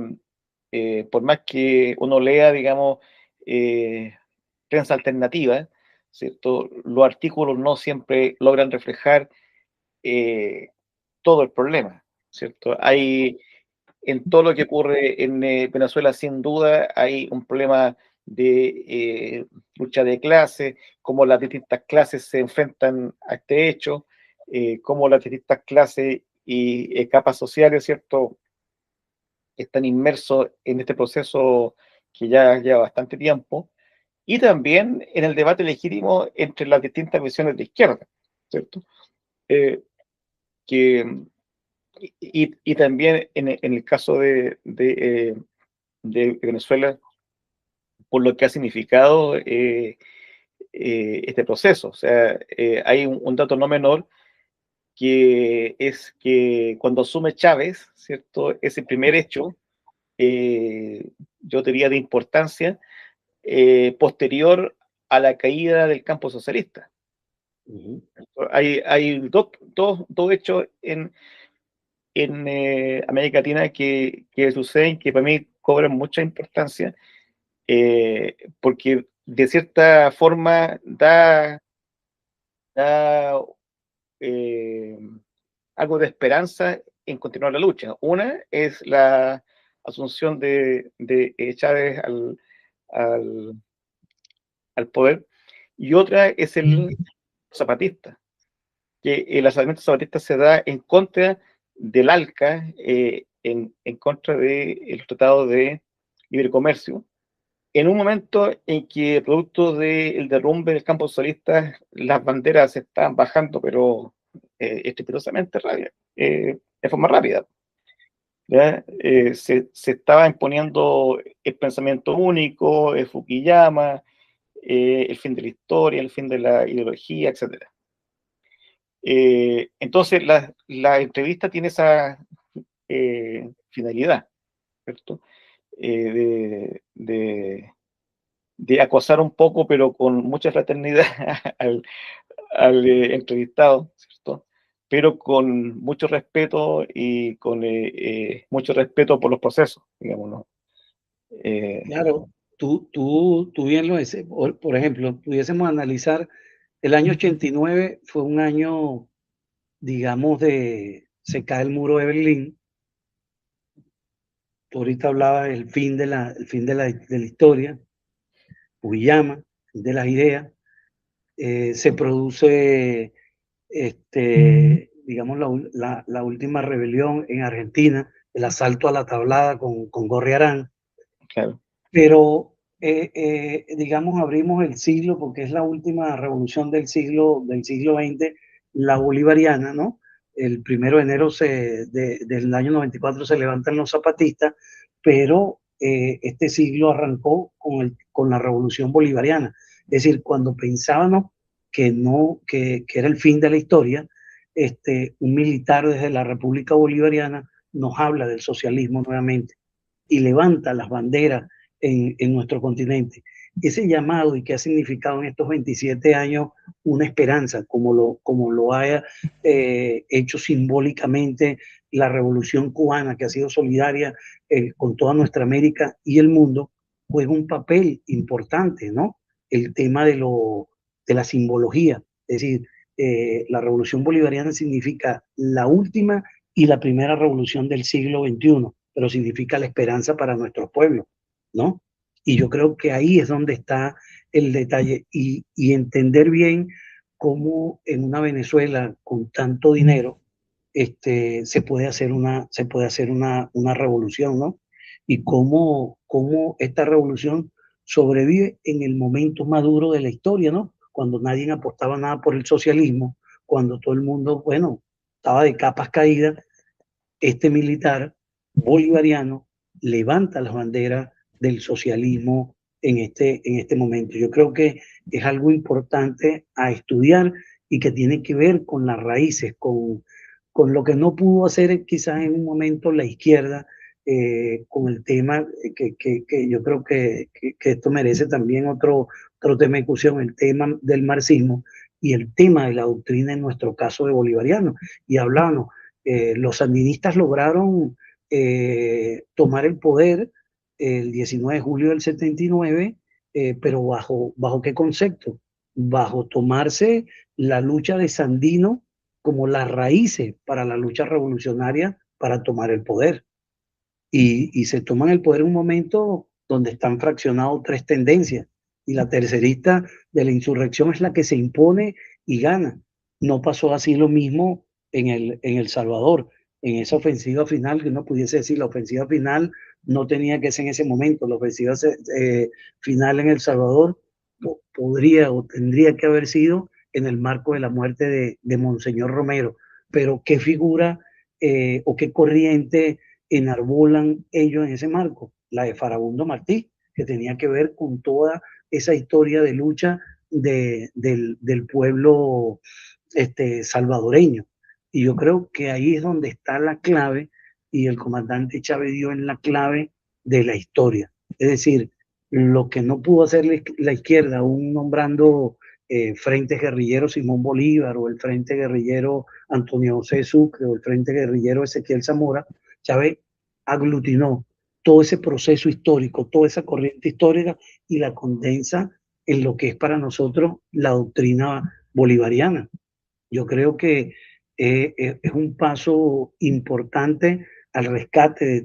por más que uno lea, digamos, eh, prensa alternativa, ¿cierto? Los artículos no siempre logran reflejar eh, todo el problema, ¿cierto? En todo lo que ocurre en Venezuela, sin duda, hay un problema de lucha de clases, cómo las distintas clases se enfrentan a este hecho, cómo las distintas clases y capas sociales, ¿cierto?, están inmersos en este proceso que ya lleva bastante tiempo, y también en el debate legítimo entre las distintas visiones de izquierda, ¿cierto? Eh, que, y también en el caso de Venezuela, por lo que ha significado este proceso. O sea, hay un dato no menor, que es que cuando asume Chávez, ¿cierto? Ese primer hecho, yo diría de importancia, posterior a la caída del campo socialista. Ujú. Hay dos hechos en América Latina que suceden, que para mí cobran mucha importancia, porque de cierta forma da algo de esperanza en continuar la lucha. Una es la asunción de Chávez al, al poder, y otra es el zapatista, que el asalamiento zapatista se da en contra del ALCA, en contra del Tratado de Libre Comercio, en un momento en que, producto del derrumbe del campo socialista, las banderas se estaban bajando, pero estrepitosamente de forma rápida. Se estaba imponiendo el pensamiento único, Fukuyama, el fin de la historia, el fin de la ideología, etc. Entonces, la entrevista tiene esa finalidad, ¿cierto? De acosar un poco, pero con mucha fraternidad al entrevistado, ¿cierto? Pero con mucho respeto y con mucho respeto por los procesos, digamos, ¿no? Claro, tú bien lo dices. Por ejemplo, pudiésemos analizar, el año 89 fue un año, digamos, se cae el muro de Berlín. Tú ahorita hablabas del fin de la historia, Fukuyama, de las ideas. Se produce, digamos, la última rebelión en Argentina, el asalto a la Tablada con Gorriarán. Claro. Pero, digamos, abrimos el siglo, porque es la última revolución del siglo XX, la bolivariana, ¿no? El 1 de enero del año 94 se levantan los zapatistas, pero este siglo arrancó con la revolución bolivariana. Es decir, cuando pensábamos que, no, que era el fin de la historia, un militar desde la República Bolivariana nos habla del socialismo nuevamente y levanta las banderas en nuestro continente. Ese llamado, y que ha significado en estos 27 años una esperanza, como lo ha hecho simbólicamente la Revolución Cubana, que ha sido solidaria con toda nuestra América y el mundo, juega un papel importante, ¿no? El tema de la simbología. Es decir, la Revolución Bolivariana significa la última y la primera revolución del siglo XXI, pero significa la esperanza para nuestros pueblos, ¿no? Y yo creo que ahí es donde está el detalle, y entender bien cómo en una Venezuela con tanto dinero se puede hacer una revolución, ¿no? Y cómo esta revolución sobrevive en el momento más duro de la historia, ¿no? Cuando nadie apostaba nada por el socialismo, cuando todo el mundo, bueno, estaba de capas caídas. Este militar bolivariano levanta las banderas del socialismo en este momento. Yo creo que es algo importante a estudiar y que tiene que ver con las raíces, con lo que no pudo hacer quizás en un momento la izquierda, con el tema que yo creo que esto merece también otro tema de discusión, el tema del marxismo y el tema de la doctrina en nuestro caso de bolivariano. Y hablamos, los sandinistas lograron tomar el poder el 19 de julio del 79, pero ¿bajo qué concepto? Bajo tomarse la lucha de Sandino como las raíces para la lucha revolucionaria para tomar el poder. Y se toman el poder en un momento donde están fraccionados tres tendencias, y la tercerista de la insurrección es la que se impone y gana. No pasó así lo mismo en El Salvador, en esa ofensiva final, que uno pudiese decir, la ofensiva final no tenía que ser en ese momento. La ofensiva final en El Salvador podría o tendría que haber sido en el marco de la muerte de Monseñor Romero. Pero ¿qué figura o qué corriente enarbolan ellos en ese marco? La de Farabundo Martí, que tenía que ver con toda esa historia de lucha del pueblo salvadoreño. Y yo creo que ahí es donde está la clave, y el comandante Chávez dio en la clave de la historia. Es decir, lo que no pudo hacer la izquierda, aún nombrando Frente Guerrillero Simón Bolívar, o el Frente Guerrillero Antonio José Sucre, o el Frente Guerrillero Ezequiel Zamora, Chávez aglutinó todo ese proceso histórico, toda esa corriente histórica, y la condensa en lo que es para nosotros la doctrina bolivariana. Yo creo que es un paso importante al rescate de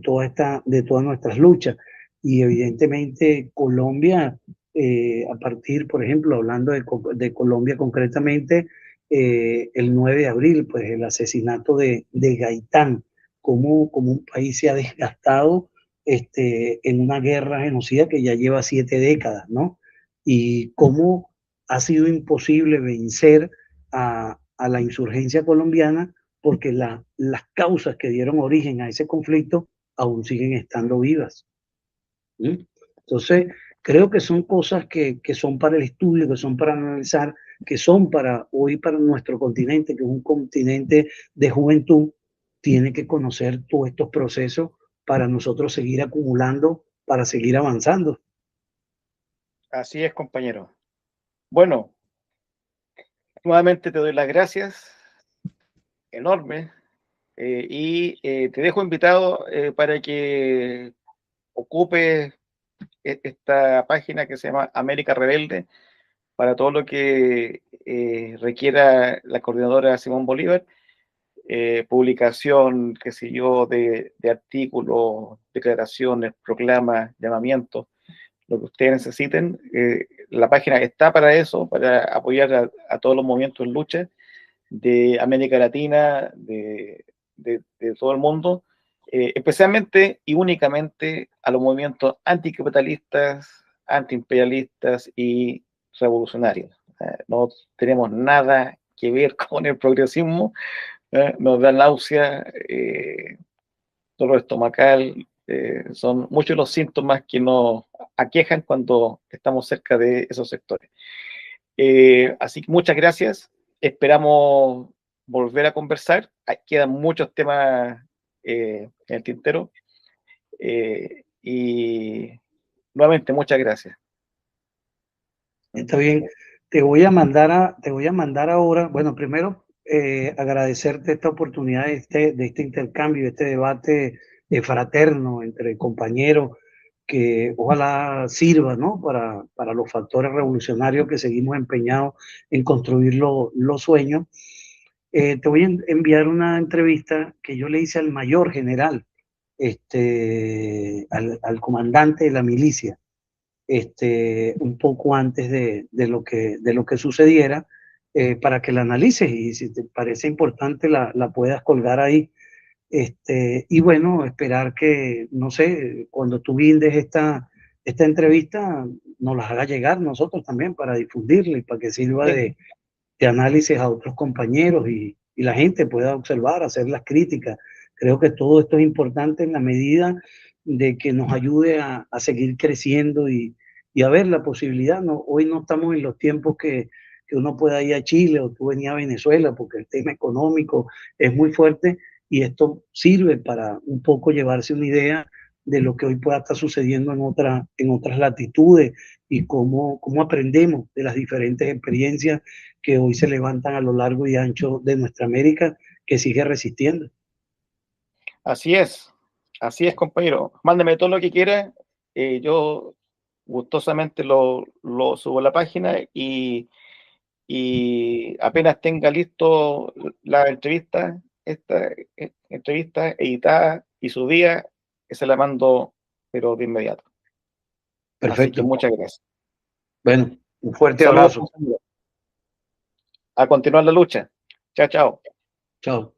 todas nuestras luchas. Y evidentemente Colombia, a partir, por ejemplo, hablando de Colombia concretamente, el 9 de abril, pues el asesinato de Gaitán, como un país se ha desgastado en una guerra genocida que ya lleva 7 décadas, ¿no? Y cómo ha sido imposible vencer a la insurgencia colombiana porque las causas que dieron origen a ese conflicto aún siguen estando vivas. ¿Sí? Entonces, creo que son cosas que son para el estudio, que son para analizar, que son para hoy para nuestro continente, que es un continente de juventud, tiene que conocer todos estos procesos para nosotros seguir acumulando, para seguir avanzando. Así es, compañero. Bueno, nuevamente te doy las gracias, enorme, te dejo invitado para que ocupes esta página que se llama América Rebelde para todo lo que requiera la coordinadora Simón Bolívar, publicación, qué sé yo, de artículos, declaraciones, proclamas, llamamientos, lo que ustedes necesiten. La página está para eso, para apoyar a todos los movimientos en lucha de América Latina, de todo el mundo, especialmente y únicamente a los movimientos anticapitalistas, antiimperialistas y revolucionarios. No tenemos nada que ver con el progresismo, nos da náusea, dolor estomacal, son muchos los síntomas que nos aquejan cuando estamos cerca de esos sectores. Así que muchas gracias. Esperamos volver a conversar. Quedan muchos temas en el tintero. Y nuevamente, muchas gracias. Está bien. Te voy a mandar ahora, bueno, primero agradecerte esta oportunidad de este intercambio, de este debate fraterno entre compañeros, que ojalá sirva, ¿no? Para los factores revolucionarios que seguimos empeñados en construir los sueños. Te voy a enviar una entrevista que yo le hice al mayor general, al comandante de la milicia, un poco antes de lo que sucediera, para que la analices y si te parece importante la puedas colgar ahí. Y bueno, esperar que, no sé, cuando tú guindes esta entrevista, nos las haga llegar nosotros también para difundirla y para que sirva de análisis a otros compañeros y la gente pueda observar, hacer las críticas. Creo que todo esto es importante en la medida de que nos ayude a seguir creciendo y a ver la posibilidad. No, hoy no estamos en los tiempos que uno pueda ir a Chile o tú venías a Venezuela porque el tema económico es muy fuerte y esto sirve para un poco llevarse una idea de lo que hoy pueda estar sucediendo en otras latitudes y cómo aprendemos de las diferentes experiencias que hoy se levantan a lo largo y ancho de nuestra América, que sigue resistiendo. Así es, compañero. Mándeme todo lo que quiera. Yo gustosamente lo subo a la página y apenas tenga listo la entrevista, esta entrevista editada y subida, se la mando, pero de inmediato. Así que Perfecto. muchas gracias. Bueno, un fuerte Saludos, abrazo. a continuar la lucha. Chao, chao. Chao.